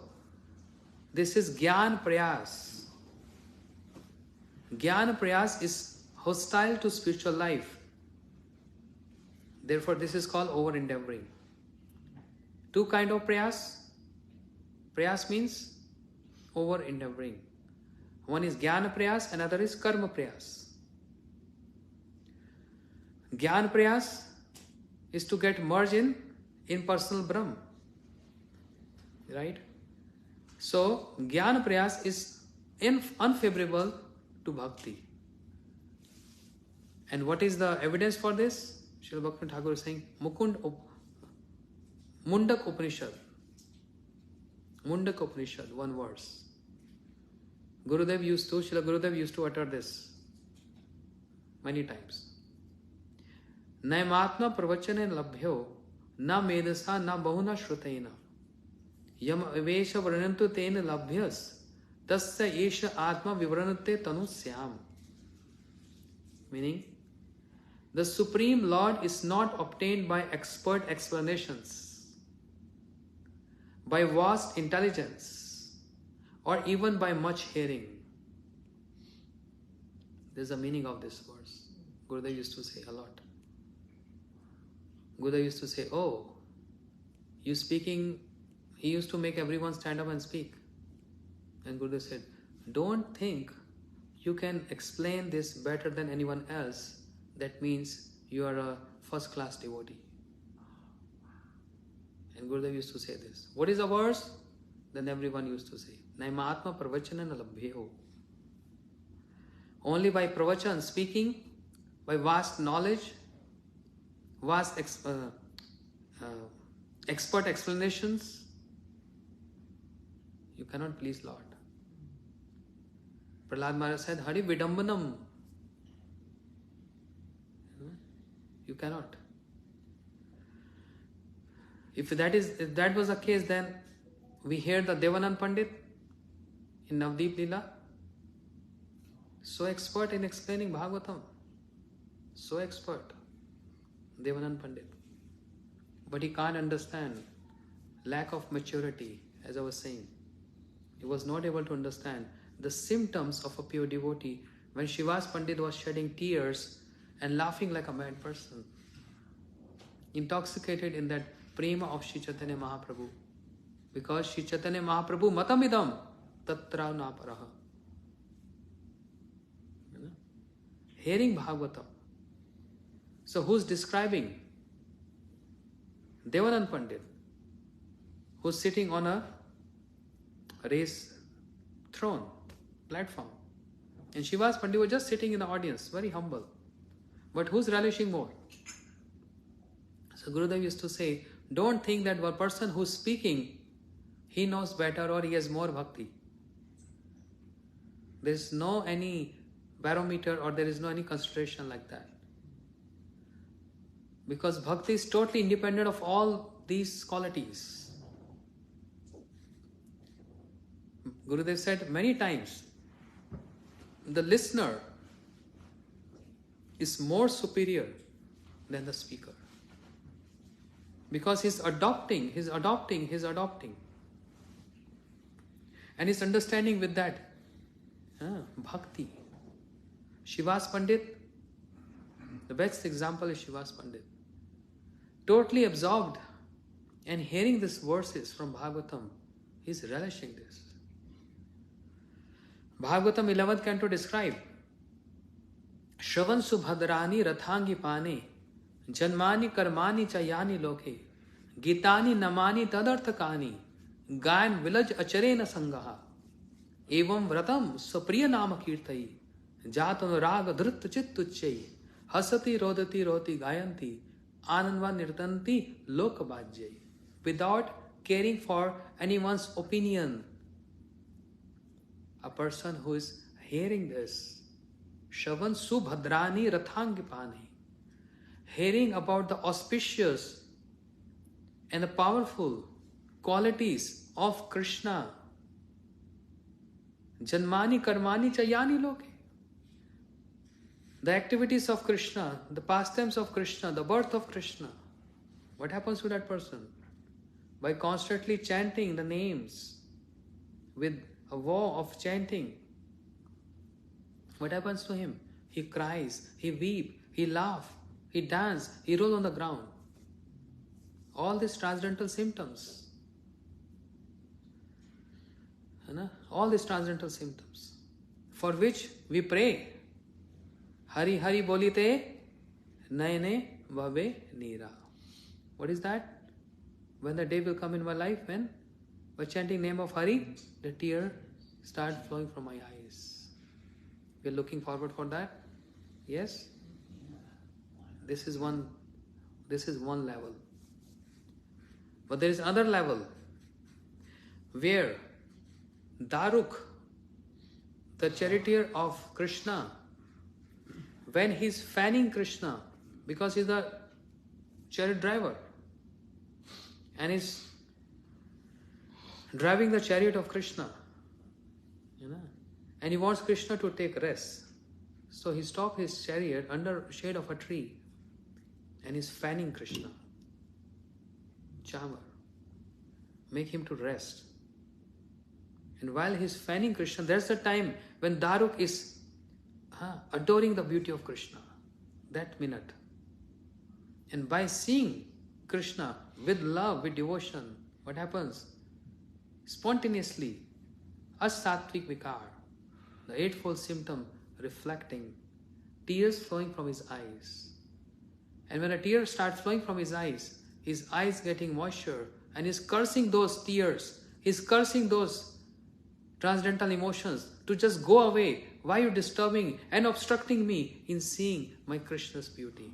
this is Gyan Prayas. Gyan Prayas is hostile to spiritual life. Therefore, this is called over-endeavoring. Two kinds of prayas. Prayas means over-endeavoring. One is Jnana Prayas, another is Karma Prayas. Jnana Prayas is to get merged in personal Brahm. Right? So, Jnana Prayas is unfavorable to Bhakti. And what is the evidence for this? Srila Bhakti Thakur is saying, Mundak Upanishad. Mundak Upanishad, one verse. Srila Gurudev used to utter this many times. Naimatma pravachane labhyo na medasa na bahuna shrutaina yam avesha vranantu tena labhyas tasya esha atma vivranate tanu syam. Meaning, the Supreme Lord is not obtained by expert explanations, by vast intelligence, or even by much hearing. There's a meaning of this verse. Gurudev used to say a lot. Gurudev used to say, oh, you speaking, he used to make everyone stand up and speak. And Gurudev said, don't think you can explain this better than anyone else. That means you are a first-class devotee. And Gurudev used to say this. What is the verse? Then everyone used to say, Naimatma pravachanana labhyo. Only by pravachan, speaking, by vast knowledge, vast expert explanations, you cannot please Lord. Prahlad Maharaj said, Hari Vidambanam. You cannot. If that was the case, then we hear the Devanand Pandit in Navdeep Leela, so expert in explaining Bhagavatam, so expert, Devanand Pandit. But he can't understand, lack of maturity, as I was saying. He was not able to understand the symptoms of a pure devotee when Shivas Pandit was shedding tears and laughing like a mad person, intoxicated in that prema of Shri Chaitanya Mahaprabhu. Because Shri Chaitanya Mahaprabhu matamidam tatra naparaha. Hearing Bhagavatam. So who's describing? Devanand Pandit, who's sitting on a raised throne, platform. And Shivas Pandit was just sitting in the audience, very humble. But who's relishing more? So Gurudev used to say, don't think that one person who's speaking, he knows better or he has more bhakti. There's no any barometer or there is no any consideration like that. Because bhakti is totally independent of all these qualities. Gurudev said many times, the listener is more superior than the speaker. Because he's adopting. And he's understanding with that bhakti. Shivas Pandit, the best example is Shivas Pandit. Totally absorbed and hearing these verses from Bhagavatam, he's relishing this. Bhagavatam 11th canto describe Shravan subhadrani rathangi pane janmani karmani chayani loke gitani namani tadarthakani gayan vilaj acharena sangaha evam vratam sapriya nama kirtai jatan raga dhrit chit tuchai hasati rodati roti gayanti anandva nirtanti lokabhajyai, without caring for anyone's opinion. A person who is hearing this, Shravan subhadrani rathangipani, hearing about the auspicious and the powerful qualities of Krishna, janmani karmani chayani loke, the activities of Krishna, the pastimes of Krishna, the birth of Krishna. What happens to that person? By constantly chanting the names with a vow of chanting, what happens to him? He cries, he weeps, he laughs, he dances, he rolls on the ground. All these transcendental symptoms. All these transcendental symptoms for which we pray. Hari Hari bolite nayane vave nira. What is that? When the day will come in my life when by chanting name of Hari, the tear start flowing from my eyes. We are looking forward for that. Yes? This is one level. But there is another level where Daruk, the charioteer of Krishna, when he is fanning Krishna, because he is the chariot driver and is driving the chariot of Krishna, and he wants Krishna to take rest. So he stopped his chariot under shade of a tree and is fanning Krishna. Chamar. Make him to rest. And while he is fanning Krishna, there's a time when Daruk is adoring the beauty of Krishna. That minute. And by seeing Krishna with love, with devotion, what happens? Spontaneously, as-sattvic vikar, the eightfold symptom reflecting, tears flowing from his eyes. And when a tear starts flowing from his eyes getting moisture, and he's cursing those tears, he's cursing those transcendental emotions to just go away. Why are you disturbing and obstructing me in seeing my Krishna's beauty?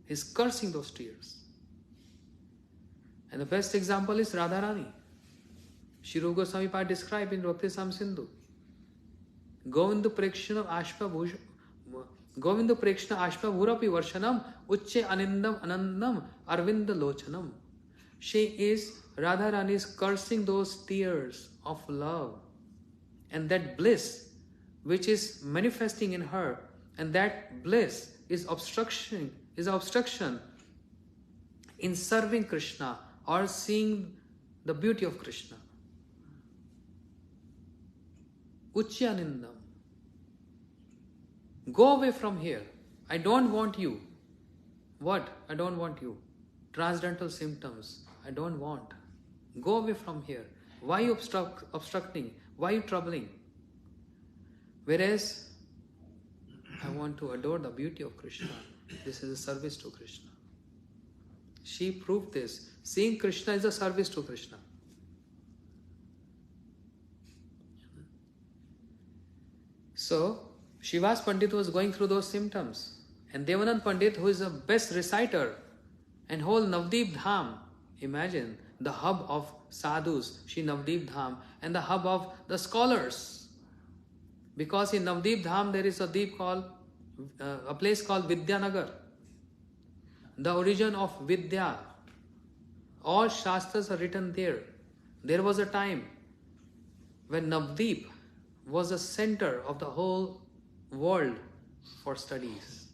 He's cursing those tears. And the best example is Radharani. Shri Rupa Goswami Pad described in Bhakti Sam Sindhu. Govinda Prekshana Ashpa Bhurapi Varshanam Ucche Anindam Anandam Arvinda Lochanam. She is, Radharani is cursing those tears of love and that bliss which is manifesting in her, and that bliss is obstruction in serving Krishna or seeing the beauty of Krishna. Uchyanindam. Go away from here. I don't want you. What? I don't want you. Transcendental symptoms. I don't want. Go away from here. Why you obstructing? Why you troubling? Whereas, I want to adore the beauty of Krishna. This is a service to Krishna. She proved this. Seeing Krishna is a service to Krishna. So, Shivas Pandit was going through those symptoms. And Devanand Pandit, who is the best reciter, and whole Navdeep Dham, imagine the hub of sadhus, Shri Navdeep Dham, and the hub of the scholars. Because in Navdeep Dham there is a deep called, a place called Vidyanagar, the origin of Vidya. All Shastras are written there. There was a time when Navdeep was the center of the whole world for studies.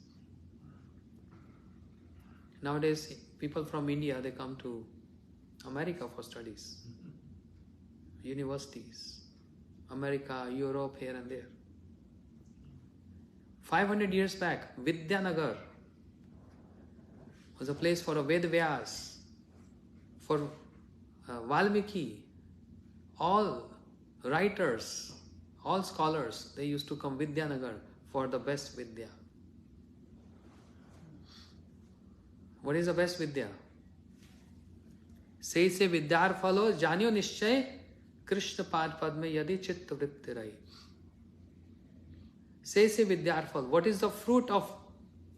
Nowadays, people from India, they come to America for studies. Universities, America, Europe, here and there. 500 years back, Vidyanagar was a place for a Ved Vyas, for Valmiki. All writers, all scholars, they used to come Vidyanagar for the best Vidya. What is the best Vidya? Se vidyar phalo janyo nischay Krishna pad padme yadi chitta vritti rai. Se vidyar phal. What is the fruit of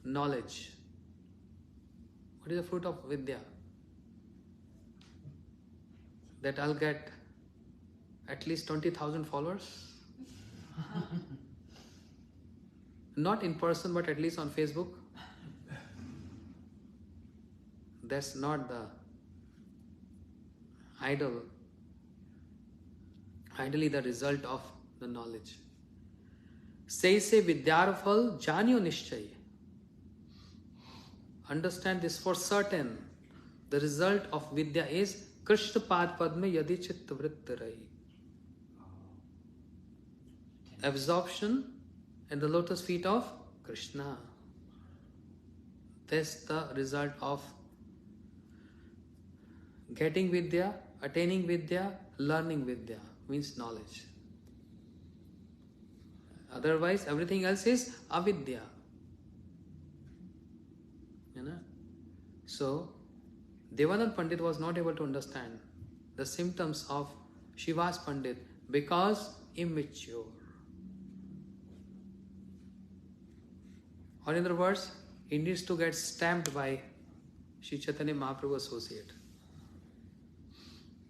knowledge? What is the fruit of Vidya? That I'll get at least 20,000 followers. Not in person, but at least on Facebook. That's not the idol. Ideally, the result of the knowledge. Se vidyarphal janyo nischay. Understand this for certain. The result of Vidya is Krishna pad padme yadi chitta vritti rai. Absorption at the lotus feet of Krishna. That's the result of getting Vidya, attaining Vidya, learning Vidya, means knowledge. Otherwise, everything else is avidya. You know? So, Devanand Pandit was not able to understand the symptoms of Shiva's Pandit because immature. Or in other words, he needs to get stamped by Sri Chaitanya Mahaprabhu associate.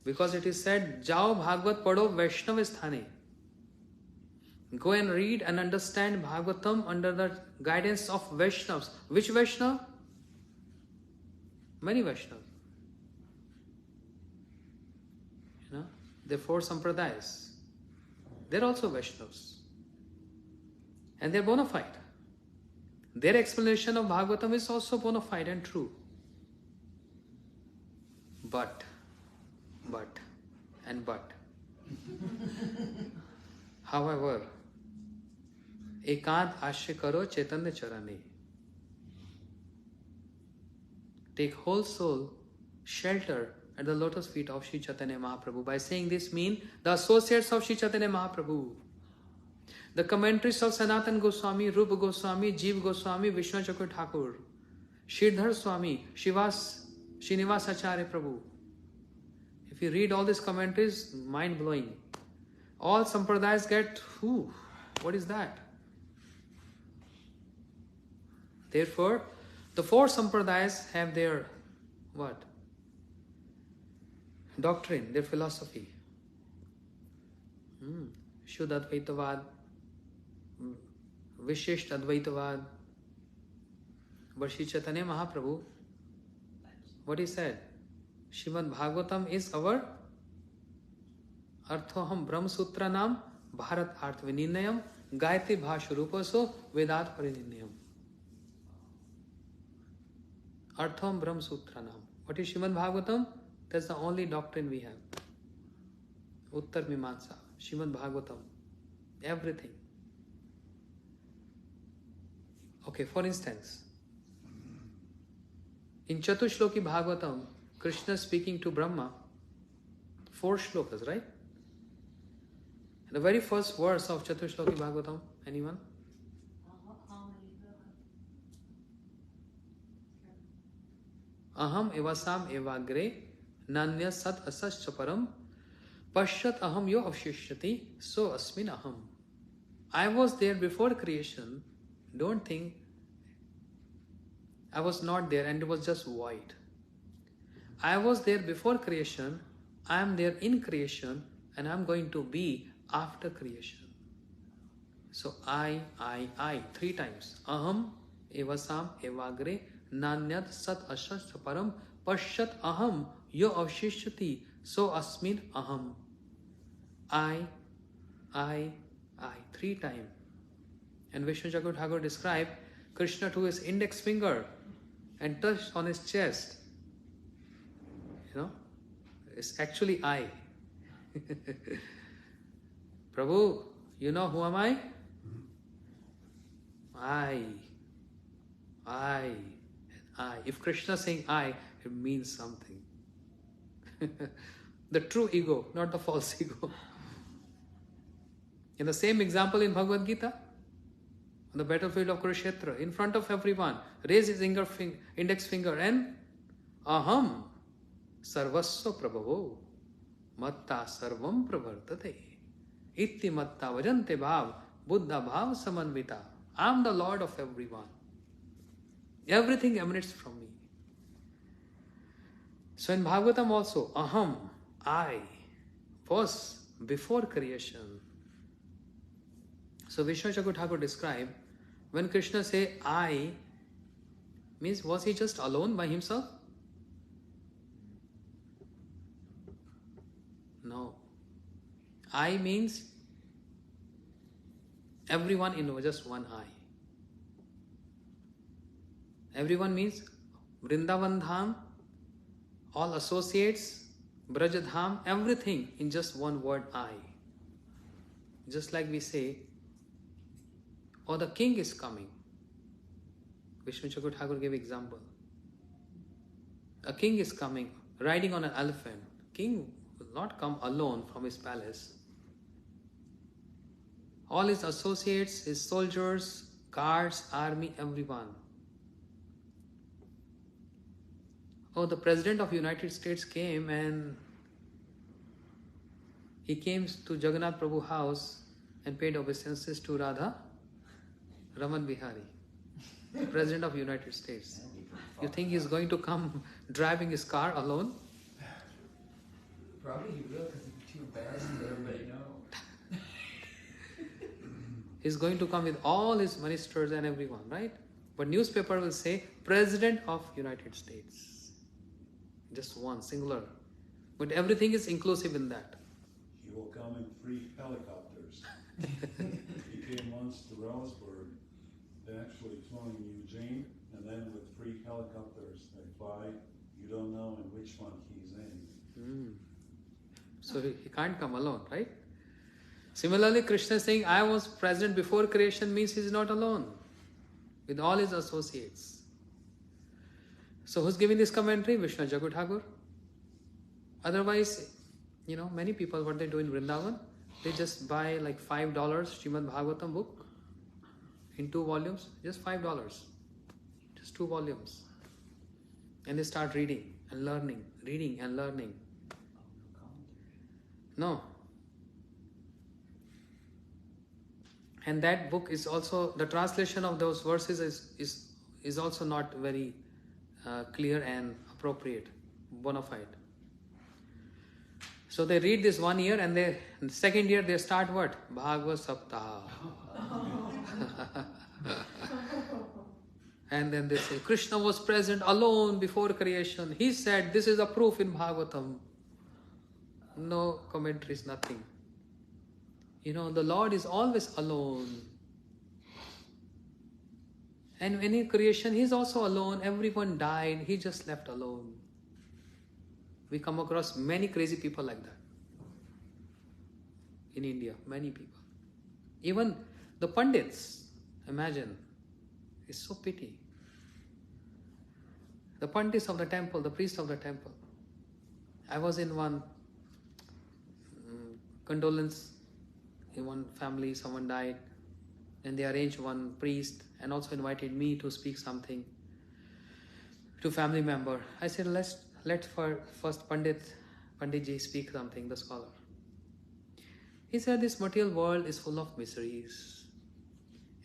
Because it is said, Jao Bhagavad Pado Vaishnava Sthane. Go and read and understand Bhagavatam under the guidance of Vaishnavas. Which Vaishnava? Many Vaishnavas. You know, there are 4 Sampradayas. They are also Vaishnavas. And they are bona fide. Their explanation of Bhagavatam is also bona fide and true. But. However, एकांत आश्रय करो चैतन्य चरणे. Take whole soul shelter at the lotus feet of Sri Chaitanya Mahaprabhu. By saying this mean the associates of Sri Chaitanya Mahaprabhu, the commentaries of Sanatan Goswami, Rupa Goswami, Jeev Goswami, Vishnu Chakra Thakur, Sridhar Swami, Srinivas Acharya Prabhu. If you read all these commentaries, mind-blowing. All sampradayas get, what is that? Therefore, the 4 sampradayas have their, what? Doctrine, their philosophy. Shuddha Advaitavad, Vishisht Advaitavad. But Sri Chaitanya Mahaprabhu, what he said? Srimad Bhagavatam is our Arthoham Brahma Sutra Nam Bharat Arth Vininayam Gayatri Bhashurupaso Vedat Pariniyam. Artham Brahma Sutra Nam. What is Srimad Bhagavatam? That's the only doctrine we have. Uttar Mimamsa, Srimad Bhagavatam, everything. Okay, for instance, in Chatushloki Bhagavatam, Krishna speaking to Brahma, 4 shlokas, right? The very first verse of Chatushloki Bhagavatam, anyone? Aham evasam evagre nanya sat asascha param pashyat aham yo avshishyati so asmin aham. I was there before creation. Don't think I was not there and it was just void. I was there before creation. I am there in creation and I am going to be after creation. So I, 3 times. Aham, evasam, evagre, nanyad sat ashat param, pashat aham, yo avshishyati, so asmin aham. I, 3 times. And Vishnu Chakravarti Thakur described Krishna to his index finger and touched on his chest. It's actually I. Prabhu, you know who am I? I. If Krishna is saying I, it means something. The true ego, not the false ego. In the same example in Bhagavad Gita, on the battlefield of Kurukshetra, in front of everyone, raise his index finger and aham sarvasva prabhavo matta sarvam pravartate itti matta vajante bhav buddha bhav samanvita. I am the Lord of everyone. Everything emanates from me. So in Bhagavatam also, aham, I, was before creation. So Vishnu Chakravarti Thakur described, when Krishna say I, means was he just alone by himself? No. I means everyone in just one I. Everyone means Vrindavan Dham, all associates, Braja Dham, everything in just one word I. Just like we say, oh, the king is coming. Vishnu Chakravarti Thakur gave example. A king is coming, riding on an elephant. King will not come alone from his palace. All his associates, his soldiers, guards, army, everyone. Oh, the President of United States came and he came to Jagannath Prabhu house and paid obeisances to Radha Raman Bihari, the President of United States. You think he's going to come driving his car alone? Probably he will, because he's too embarrassed to let everybody know. He's going to come with all his ministers and everyone, right? But newspaper will say President of United States. Just one, singular. But everything is inclusive in that. He will come in free helicopters. He came once to Rosberg, actually flying Eugene, and then with free helicopters they fly. You don't know in which one he's in. So he can't come alone, right? Similarly, Krishna is saying, I was present before creation means he is not alone, with all his associates. So who's giving this commentary? Vishnu Chakravarti Thakur. Otherwise, many people, what they do in Vrindavan, they just buy like $5 Srimad Bhagavatam book in 2 volumes, just $5. Just 2 volumes. And they start reading and learning, reading and learning. No. And that book is also, the translation of those verses is also not very clear and appropriate, bona fide. So they read this 1 year and the second year they start what? Bhagavad Saptaha. And then they say, Krishna was present alone before creation. He said, this is a proof in Bhagavatam. No commentaries, nothing. The Lord is always alone. And when in creation, He is also alone. Everyone died. He just left alone. We come across many crazy people like that. In India, many people. Even the Pandits, imagine. It's so pity. The Pandits of the temple, the priests of the temple. I was in one condolence in one family, someone died, and they arranged one priest and also invited me to speak something to family member. I said, let first Panditji speak something, the scholar. He said, this material world is full of miseries.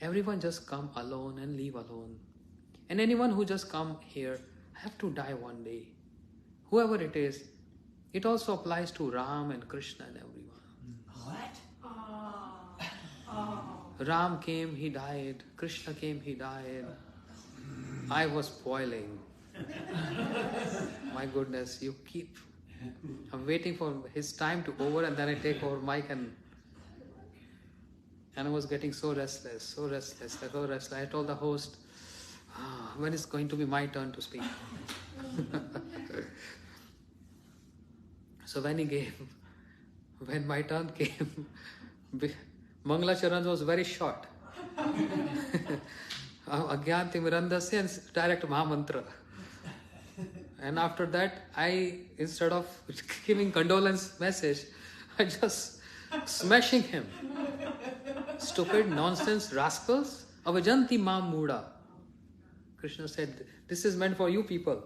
Everyone just come alone and leave alone. And anyone who just come here have to die one day. Whoever it is, it also applies to Ram and Krishna and everyone. What? Ram came, he died. Krishna came, he died. I was spoiling. My goodness, you keep... I'm waiting for his time to over and then I take over mic and I was getting so restless. I told the host, when is going to be my turn to speak? So when my turn came, Mangala Charan was very short. Agyan Timirandasya and direct Mahamantra. And after that, instead of giving condolence message, I just smashing him. Stupid, nonsense, rascals. Avajanti Mam Muda. Krishna said, this is meant for you people.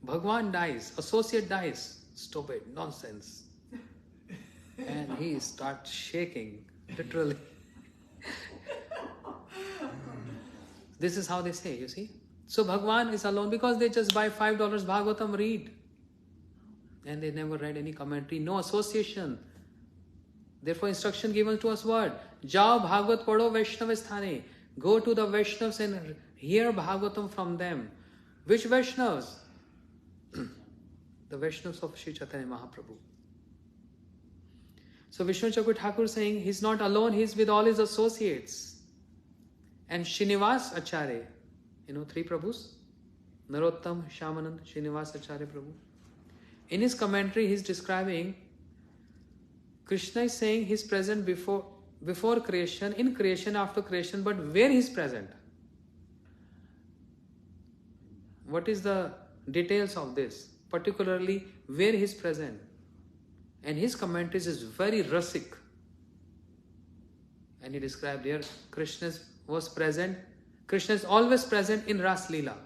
Bhagwan dies, associate dies. Stupid, nonsense. And he starts shaking, literally. This is how they say, you see. So Bhagwan is alone because they just buy $5 Bhagavatam read. And they never read any commentary, no association. Therefore instruction given to us what? Jao Bhagavat Pado Vaishnava Sthane. Go to the Vaishnavas and hear Bhagavatam from them. Which Vaishnavas? The Vaishnavas of Sri Chaitanya Mahaprabhu. So Vishnu Chakur Thakur saying he's not alone, he's with all his associates. And Srinivas Acharya, three Prabhus, Narottam, Shyamanand, Srinivas Acharya Prabhu. In his commentary, he's describing Krishna is saying he's present before creation, in creation, after creation, but where he's present? What is the details of this? Particularly where he's present. And his commentaries is very rasik. And he described here, Krishna was present. Krishna is always present in Ras Leela.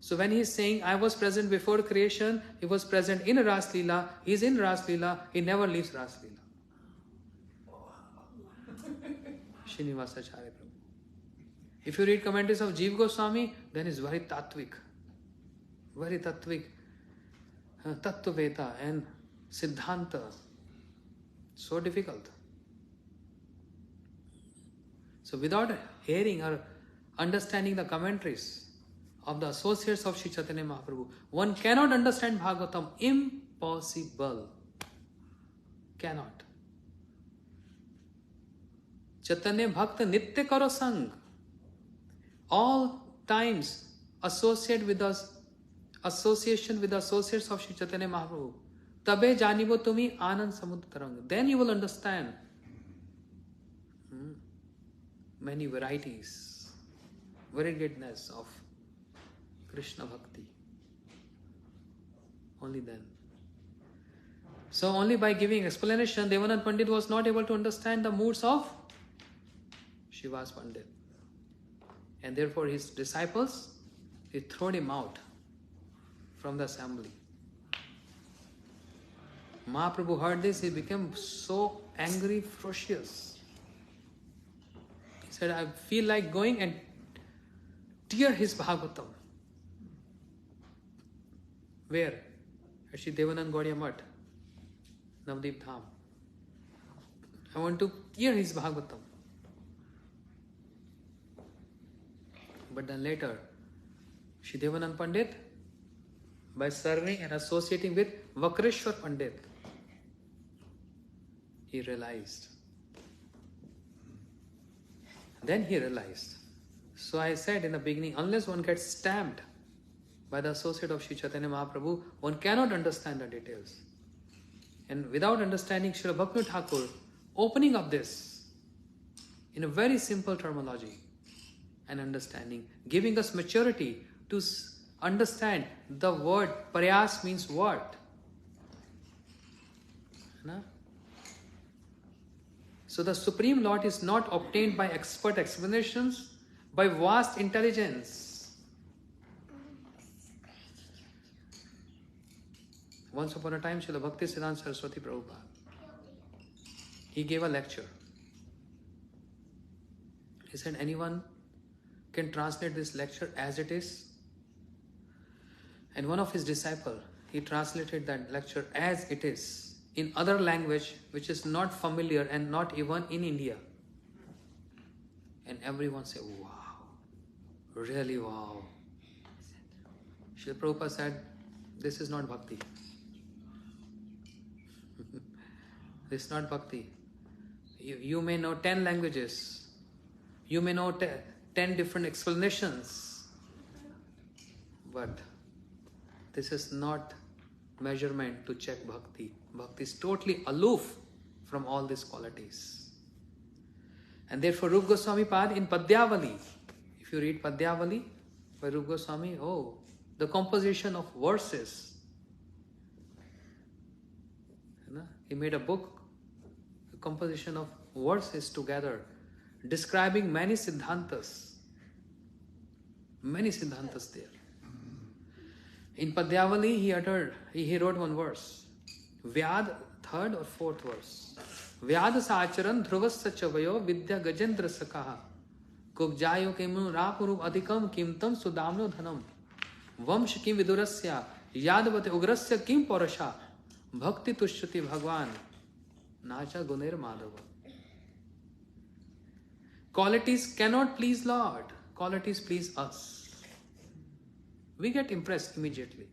So when he is saying, I was present before creation, he was present in Ras Leela, he is in Ras Leela, he never leaves Ras Leela. Srinivasa Acharya Prabhu. If you read commentaries of Jiva Goswami, then it's very tattvik. Very tattvik. Tattvaveta and Siddhanta. So difficult. So without hearing or understanding the commentaries of the associates of Sri Chaitanya Mahaprabhu, one cannot understand Bhagavatam. Impossible. Cannot. Chaitanya Bhakta Nitya Karo Sang. All times association with the associates of Sri Chaitanya Mahaprabhu. Tabe janibo tumi anand samudra taranga. Then you will understand many varieties, variegatedness of Krishna Bhakti. Only then. So only by giving explanation, Devanand Pandit was not able to understand the moods of Shivas Pandit. And therefore his disciples, they threw him out from the assembly. Mahaprabhu heard this, he became so angry, ferocious. He said, I feel like going and tear his Bhagavatam. Where? At Shri Devanand Gaudiya Math, Navdeep Dham. I want to tear his Bhagavatam. But then later, Shri Devanand Pandit, by serving and associating with Vakreshwar Pandit, he realized. Then he realized. So I said in the beginning, unless one gets stamped by the associate of Sri Chaitanya Mahaprabhu, one cannot understand the details. And without understanding Srila Bhakti Thakur, opening up this in a very simple terminology and understanding, giving us maturity to understand the word Prayas means what? Na? So the Supreme Lord is not obtained by expert explanations, by vast intelligence. Once upon a time, Srila Bhaktisiddhanta Saraswati Prabhupada, he gave a lecture. He said, anyone can translate this lecture as it is? And one of his disciples, he translated that lecture as it is in other language which is not familiar and not even in India. And everyone say, wow, really wow. Srila Prabhupada said, this is not bhakti. This is not bhakti. You may know 10 languages. You may know 10 different explanations. But this is not measurement to check bhakti. Bhakti is totally aloof from all these qualities. And therefore Rupa Goswami Pad in Padyavali, if you read Padyavali by Rupa Goswami, the composition of verses. He made a book, the composition of verses together, describing many siddhantas. Many siddhantas there. In Padyavali, he wrote one verse. Vyad, third or fourth verse. Vyad sacharan dhruvasya chavayo vidya gajendra sakaha. Kubjayo kimu rapurup adhikam kimtam sudamno dhanam. Vamsh kim vidurasya yadvate ugrasya kim porasha. Bhakti tushruti bhagwan. Nacha guner madhava. Qualities cannot please Lord. Qualities please us. We get impressed immediately.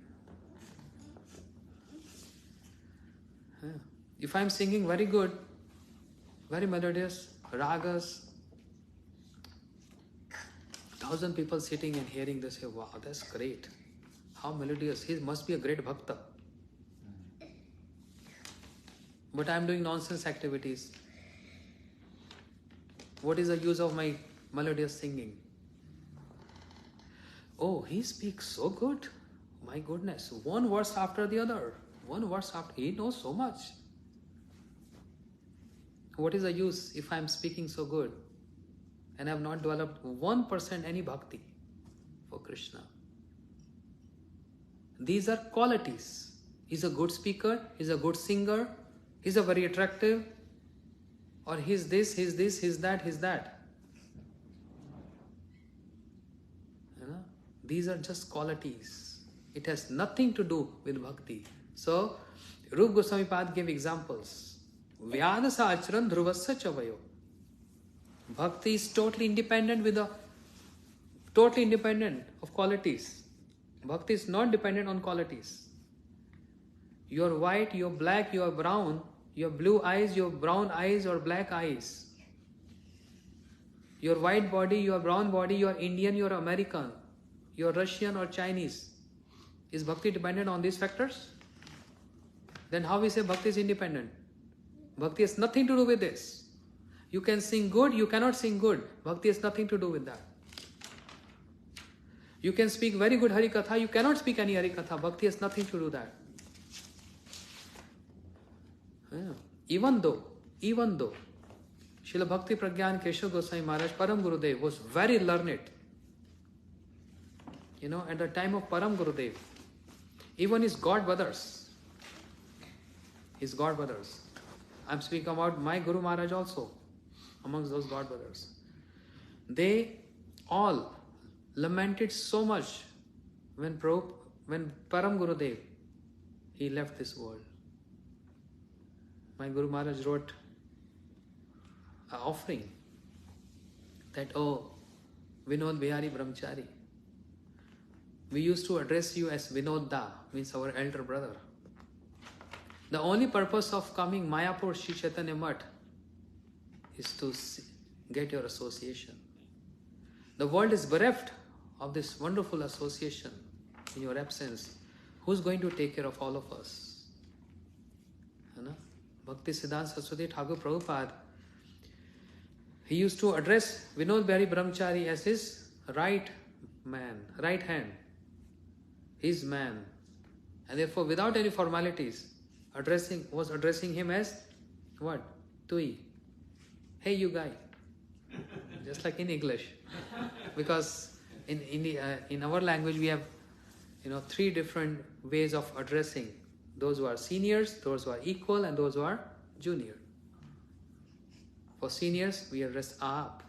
If I am singing very good, very melodious, ragas, 1,000 people sitting and hearing this, say, wow, that's great. How melodious. He must be a great bhakta. But I am doing nonsense activities. What is the use of my melodious singing? Oh, he speaks so good. My goodness. One verse after the other. One verse after. He knows so much. What is the use if I am speaking so good and I have not developed 1% any bhakti for Krishna? These are qualities. He's a good speaker. He's a good singer. He's a very attractive. Or he's this, he's this, he's that, he's that. These are just qualities. It has nothing to do with bhakti. So, Rupa Goswami Pad gave examples. Vyadasa acharan dhruvasya chavayo. Bhakti is totally independent of qualities. Bhakti is not dependent on qualities. You are white, you are black, you are brown, you have blue eyes, you have brown eyes or black eyes. Your white body, your brown body, you are Indian, you are American. You are Russian or Chinese. Is bhakti dependent on these factors? Then how we say bhakti is independent? Bhakti has nothing to do with this. You can sing good, you cannot sing good. Bhakti has nothing to do with that. You can speak very good Hari Katha, you cannot speak any Hari Katha. Bhakti has nothing to do that. Even though Srila Bhakti Pragyan Keshav Goswami Maharaj, Param Gurudev, was very learned. At the time of Param Gurudev, even his god brothers, I'm speaking about my Guru Maharaj also, amongst those god brothers, they all lamented so much when Param Gurudev, he left this world. My Guru Maharaj wrote an offering that, oh, Vinod Bihari Brahmachari, we used to address you as Vinod Da, means our elder brother. The only purpose of coming Mayapur Sri Chaitanya Math is to get your association. The world is bereft of this wonderful association in your absence. Who's going to take care of all of us? Bhakti Siddhanta Saraswati Thakur Prabhupada, he used to address Vinod Bihari Brahmachari as his right hand, his man. And therefore, without any formalities, was addressing him as what? Tui. Hey, you guy. Just like in English. Because in our language we have 3 different ways of addressing those who are seniors, those who are equal, and those who are junior. For seniors, we address aap.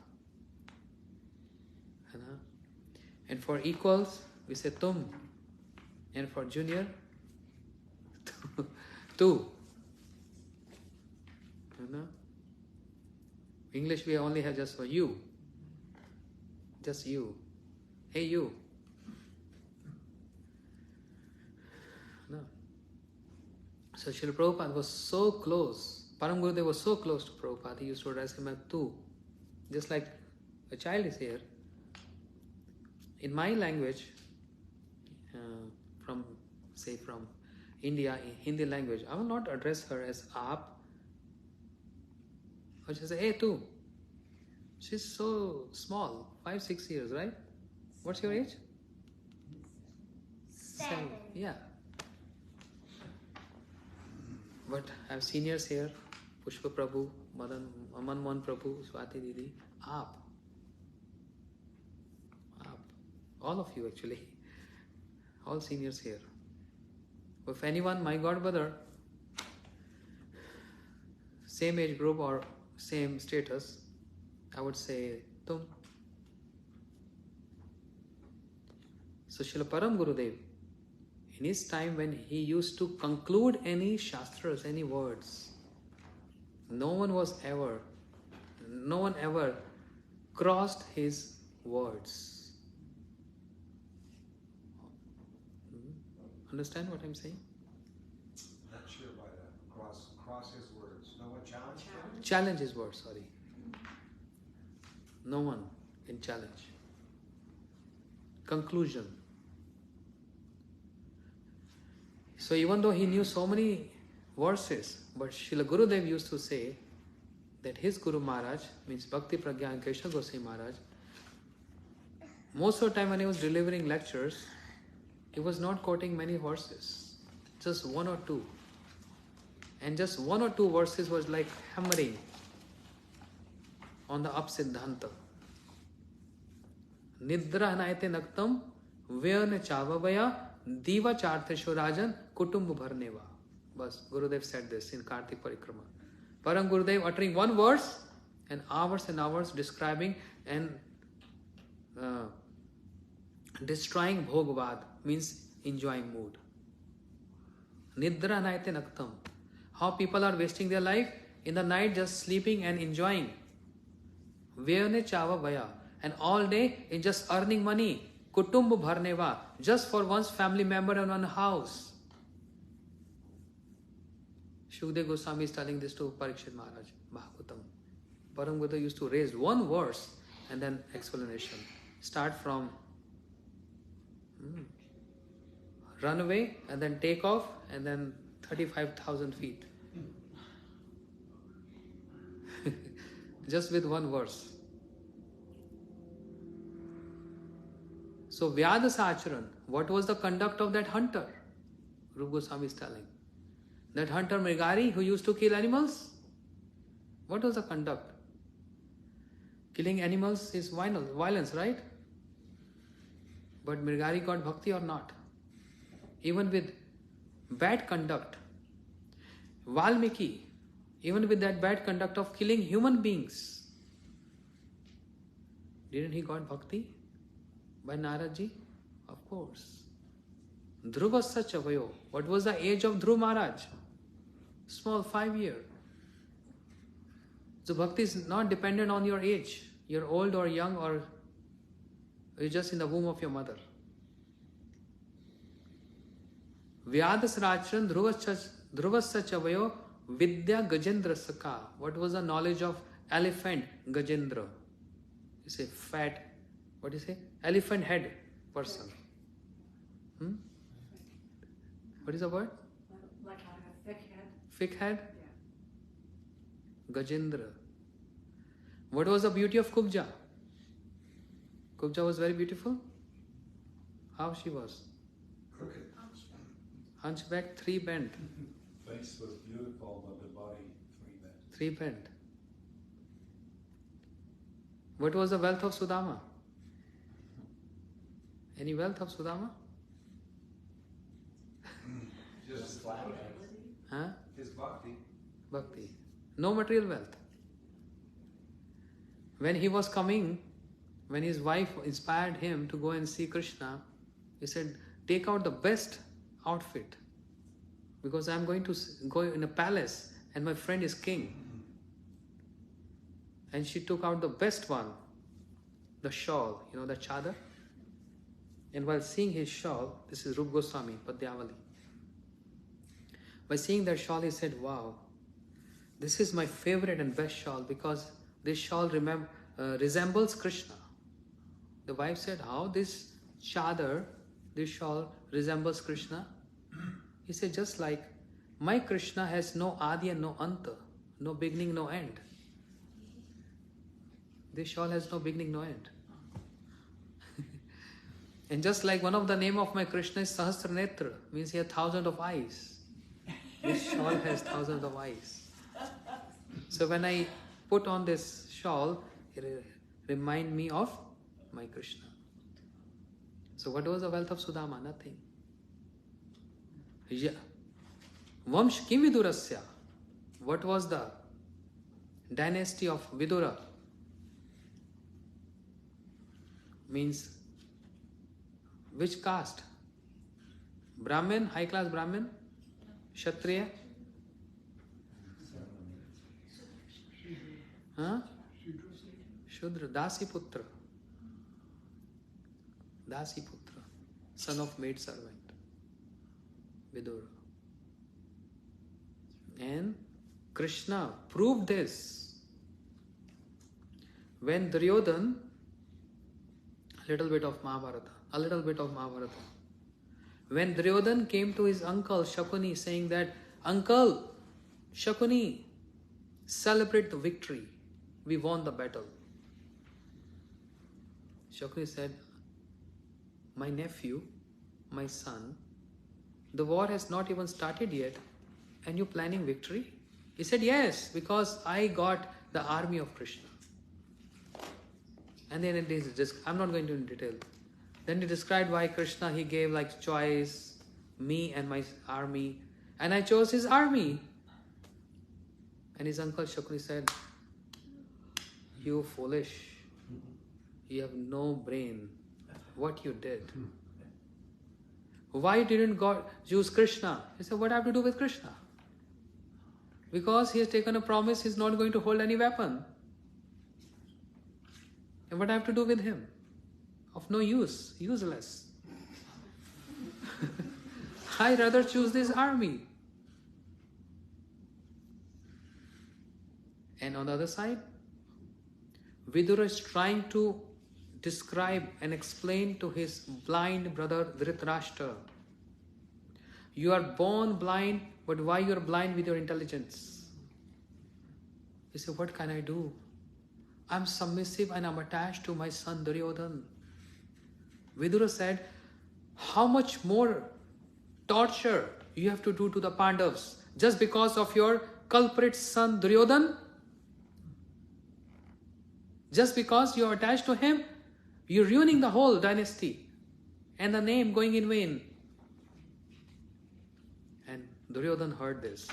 And for equals, we say tum. And for junior, tu. You know? English we only have just for you. Just you. Hey you. No. So Srila Prabhupada was so close. Param Gurudev was so close to Prabhupada. He used to address him as tu. Just like a child is here. In my language, from India, in Hindi language, I will not address her as aap. Or just say, hey tu. She's so small, 5-6 years, right? What's your age? 7. Yeah. But I have seniors here, Pushpa Prabhu, Aman Mohan Prabhu, Swati Didi, aap. All of you actually. All seniors here. If anyone, my God brother, same age group or same status, I would say tum. So Srila Param Gurudev, in his time when he used to conclude any shastras, any words, no one ever crossed his words. Understand what I'm saying? Not sure by that. Cross his words. No one challenged him? Challenge his words, sorry. No one can challenge. Conclusion. So even though he knew so many verses, but Srila Gurudev used to say that his Guru Maharaj, means Bhakti Pragya and Krishna Goswami Maharaj, most of the time when he was delivering lectures, he was not quoting many verses, just 1 or 2. And just 1 or 2 verses was like hammering on the Apsiddhanta. Nidra naite naktam vyana chavavaya diva charthesho rajan kutumb bharneva. Bas, Gurudev said this in Kartik Parikrama. Param Gurudev uttering 1 verse and hours describing and destroying bhogavad, means enjoying mood. Nidra naite naktam. How people are wasting their life in the night just sleeping and enjoying. Vyane chava vaya. And all day in just earning money. Kutumb bharneva. Just for one's family member and one house. Shukdev Goswami is telling this to Parikshit Maharaj. Bhagavatam. Param Gurudev used to raise 1 verse and then explanation. Start from runway and then take off and then 35,000 feet. Just with 1 verse. So Vyadasa Acharan, what was the conduct of that hunter? Rupa Goswami is telling. That hunter Mrigari who used to kill animals? What was the conduct? Killing animals is violence, right? But Mrigari got bhakti or not? Even with bad conduct. Valmiki, even with that bad conduct of killing human beings, didn't he got bhakti by Naradji? Of course. Dhruvasya Chavayo. What was the age of Dhruv Maharaj? Small, 5 years. So bhakti is not dependent on your age. You're old or young or you're just in the womb of your mother. Vyadasrachran Dhruvasya Chavayo Vidya Gajendra Saka. What was the knowledge of elephant Gajendra? You say fat, what do you say? Elephant head person. What is the word? Like a thick head. Thick head? Yeah. Gajendra. What was the beauty of Kubja? Kubja was very beautiful. How she was? Crooked. Hunchback, 3 bent. Face was beautiful, but the body 3 bent. 3 bent. What was the wealth of Sudama? Any wealth of Sudama? Just flat. Huh? His bhakti. Bhakti. No material wealth. When he was coming, when his wife inspired him to go and see Krishna, he said, take out the best outfit because I am going to go in a palace and my friend is king. And she took out the best one, the shawl, you know, the chadar. And while seeing his shawl, this is Rup Goswami, Padyavali. By seeing that shawl, he said, wow, this is my favorite and best shawl because this shawl resembles Krishna. The wife said, how this chadar, this shawl resembles Krishna? He said, just like my Krishna has no adi and no anta, no beginning, no end. This shawl has no beginning, no end. And just like one of the name of my Krishna is Sahasranetra, means he has thousands of eyes. This shawl has thousands of eyes. So when I put on this shawl, it reminds me of my Krishna. So what was the wealth of Sudama? Nothing. Yeah. Vamsh kim Vidurasya? What was the dynasty of Vidura? Means which caste? Brahmin, high class Brahmin? Kshatriya? Huh? Shudra, Dasi Putra. Dasi Putra, son of maid servant. Vidura. And Krishna proved this when Duryodhan, a little bit of Mahabharata. When Duryodhan came to his uncle Shakuni saying that, Uncle Shakuni, celebrate the victory. We won the battle. Shakuni said, my nephew, my son, the war has not even started yet and you're planning victory? He said, yes, because I got the army of Krishna. And then it is, I'm not going to in detail. Then he described why Krishna, he gave like choice, me and my army. And I chose his army. And his uncle Shakuni said, you foolish. You have no brain. What you did. Why didn't God choose Krishna? He said, what I have to do with Krishna? Because he has taken a promise he's not going to hold any weapon. And what I have to do with him? Of no use, useless. I rather choose this army. And on the other side, Vidura is trying to describe and explain to his blind brother Dhritarashtra. You are born blind, but why you are blind with your intelligence? He said, what can I do? I'm submissive and I'm attached to my son Duryodhan. Vidura said, how much more torture you have to do to the Pandavas just because of your culprit son Duryodhan? Just because you are attached to him, you're ruining the whole dynasty and the name going in vain. And Duryodhan heard this.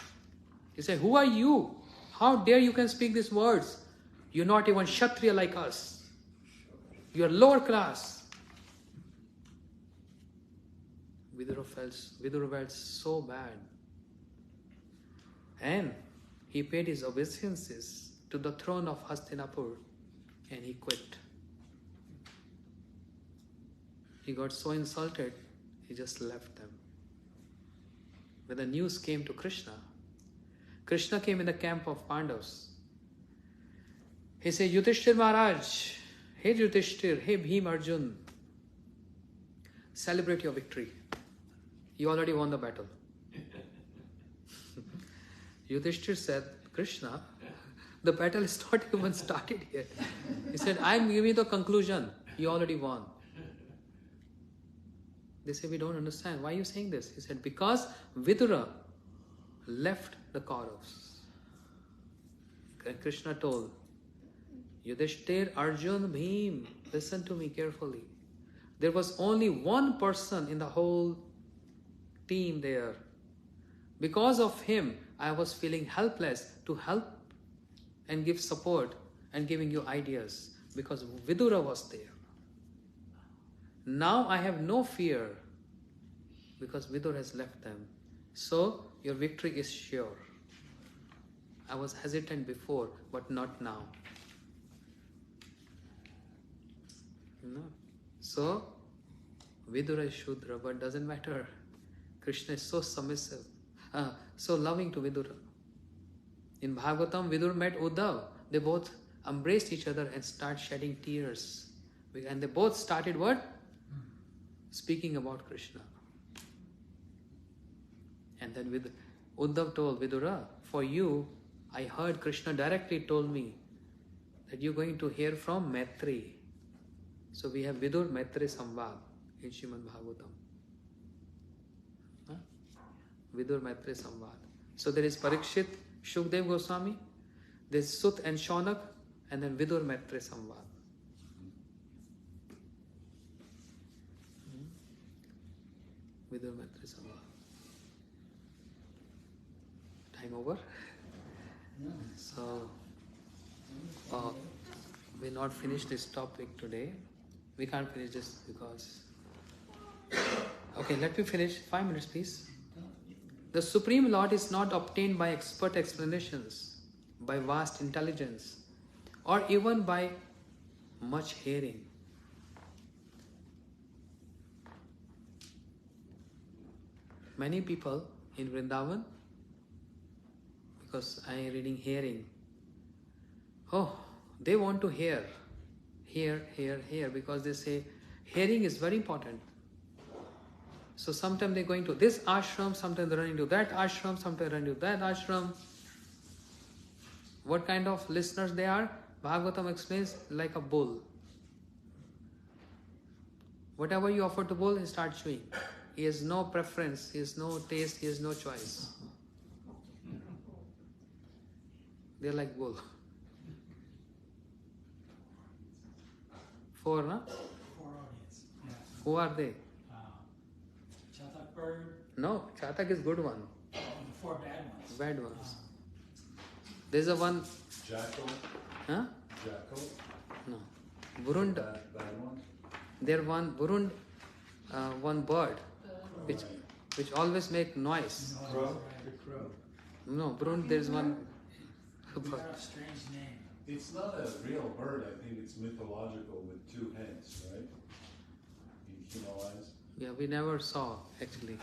He said, who are you? How dare you can speak these words? You're not even Kshatriya like us. You're lower class. Vidura felt so bad. And he paid his obeisances to the throne of Hastinapur and he quit. He got so insulted, he just left them. When the news came to Krishna, Krishna came in the camp of Pandavas. He said, Yudhishthir Maharaj, hey Yudhishthir, hey Bhim Arjun, celebrate your victory. You already won the battle. Yudhishthir said, Krishna, the battle is not even started yet. He said, I'm giving you the conclusion. You already won. They say, we don't understand. Why are you saying this? He said, because Vidura left the Kauravas. And Krishna told, Yudhishthir, Arjun, Bhim, listen to me carefully. There was only one person in the whole team there. Because of him, I was feeling helpless to help and give support and giving you ideas. Because Vidura was there. Now I have no fear because Vidura has left them. So your victory is sure. I was hesitant before, but not now. No. So, Vidura is Shudra, but doesn't matter. Krishna is so submissive, so loving to Vidura. In Bhagavatam, Vidur met Uddhav. They both embraced each other and started shedding tears. And they both started what? Speaking about Krishna. And then Uddhav told Vidura, for you, I heard Krishna directly told me that you're going to hear from Maitri. So we have Vidur Maitri Samvad in Srimad Bhagavatam. Vidur Maitri Samvad. So there is Parikshit, Shukdev Goswami, there's Sut and Shaunak, and then Vidur Maitri Samvad. Vidur Maitri Samvad. Time over? So, we not finished this topic today. We can't finish this because... Okay, let me finish. 5 minutes, please. The Supreme Lord is not obtained by expert explanations, by vast intelligence, or even by much hearing. Many people in Vrindavan, because I am reading hearing, they want to hear, because they say hearing is very important. So sometimes they're going to this ashram, sometimes they're running to that ashram, sometimes they're running to that ashram. What kind of listeners they are? Bhagavatam explains, like a bull. Whatever you offer to bull, he starts chewing. He has no preference, he has no taste, he has no choice. They're like bull. 4, huh? 4 audience. Yeah. Who are they? Chatak bird. No, Chatak is good one. The 4 bad ones. Bad ones. There's a one. Jackal? Huh? Jackal? No. Burund. Bad one? There one Burund, one bird, which always make noise. Crow? The crow. No, Burund. There's one. It's got a strange name. It's not a real bird, I think it's mythological with 2 heads, right? In Himalayas. Yeah, we never saw actually.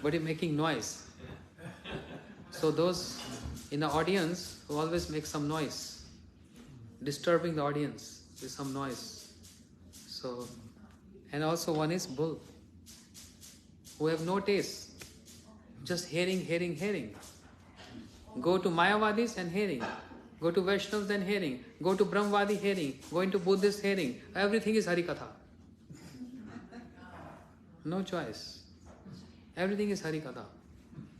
But it's making noise. So those in the audience who always make some noise, disturbing the audience with some noise. So, and also one is bull, who have no taste, just hearing. Go to Mayavadis and hearing. Go to Vaishnavas and hearing. Go to Brahmavadi hearing. Go into Buddhist hearing. Everything is Harikatha. No choice. Everything is Harikatha.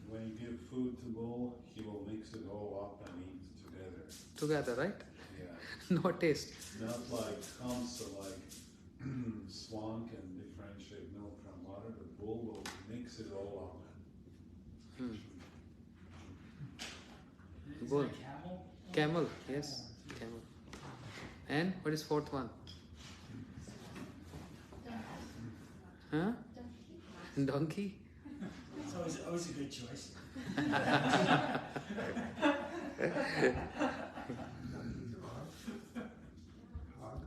When you give food to bull, he will mix it all up and eat together. Together, right? Yeah. No taste. Not like Kamsa, like swan can differentiate milk from water. The bull will mix it all up. Is Bull. it a camel? Camel, yes. Camel. And what is 4th one? Huh? Donkey? It's always a good choice. Hog?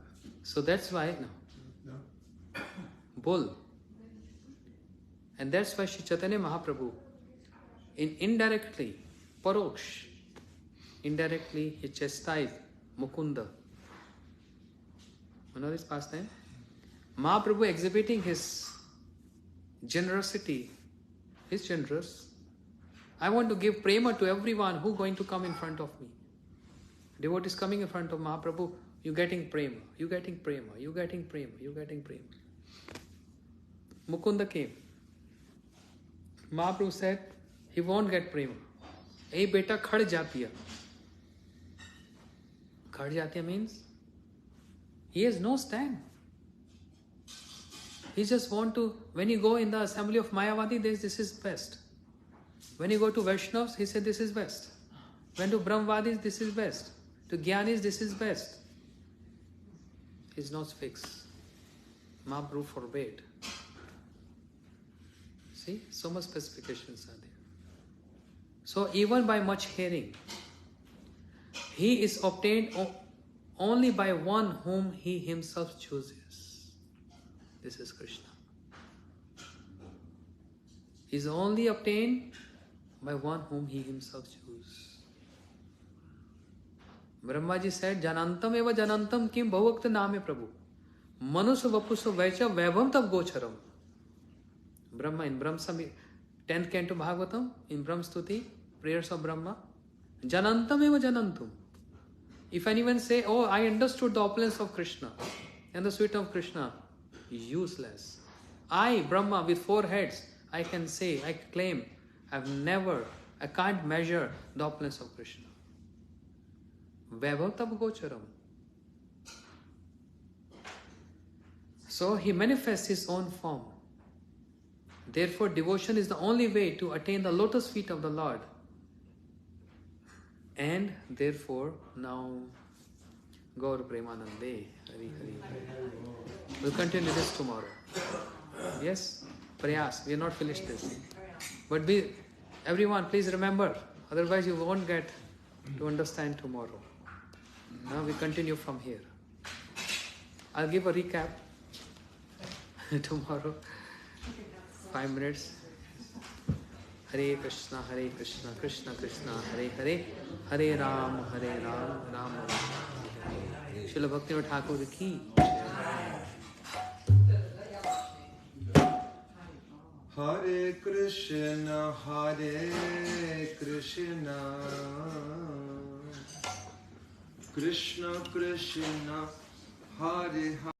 So that's why, no. No? Bull. And that's why Shri Chaitanya Mahaprabhu, indirectly, Paroksh, indirectly he chastised Mukunda. You know this pastime? Mahaprabhu exhibiting his generosity. He's generous. I want to give prema to everyone who going to come in front of me. Devotees coming in front of Mahaprabhu, you getting prema, you getting prema, you getting prema, you getting prema. Mukunda came. Mahaprabhu said, he won't get prema. Hey beta, khad jatiya. Khad jatiya means he has no stand. He just want to, when you go in the assembly of Mayavadi, this is best. When you go to Vaishnavas, he said this is best. When to Brahmavadis, this is best. To Gyanis, this is best. He's not fixed. Mahaprabhu forbade. See, so much specifications are there. So even by much hearing, he is obtained only by one whom he himself chooses. This is Krishna. Is only obtained by one whom he himself chooses. Brahmaji said, Janantam eva janantam kim bhavakta name prabhu. Manusa vapusa vaicha vaibhavam tab gocharam. Brahma in Brahma 10th canto Bhagavatam, in Brahma Stuti, prayers of Brahma. Janantam eva janantam. If anyone say, oh, I understood the opulence of Krishna and the sweet of Krishna, useless. I, Brahma, with 4 heads, I can say, I claim, I can't measure the opulence of Krishna. Vaibhav tab gocharam. So he manifests his own form. Therefore, devotion is the only way to attain the lotus feet of the Lord. And therefore, now, Gaur Premanande, Hari Hari. We'll continue this tomorrow. Yes? Prayas, we are not finished this. But everyone, please remember, otherwise you won't get to understand tomorrow. Now we continue from here. I'll give a recap tomorrow. 5 minutes. Hare Krishna, Krishna Krishna, Hare Hare, Hare Ram, Ram Ram. Srila Bhaktivinoda Thakur ki. Hare Krishna, Krishna Krishna, Hare Hare.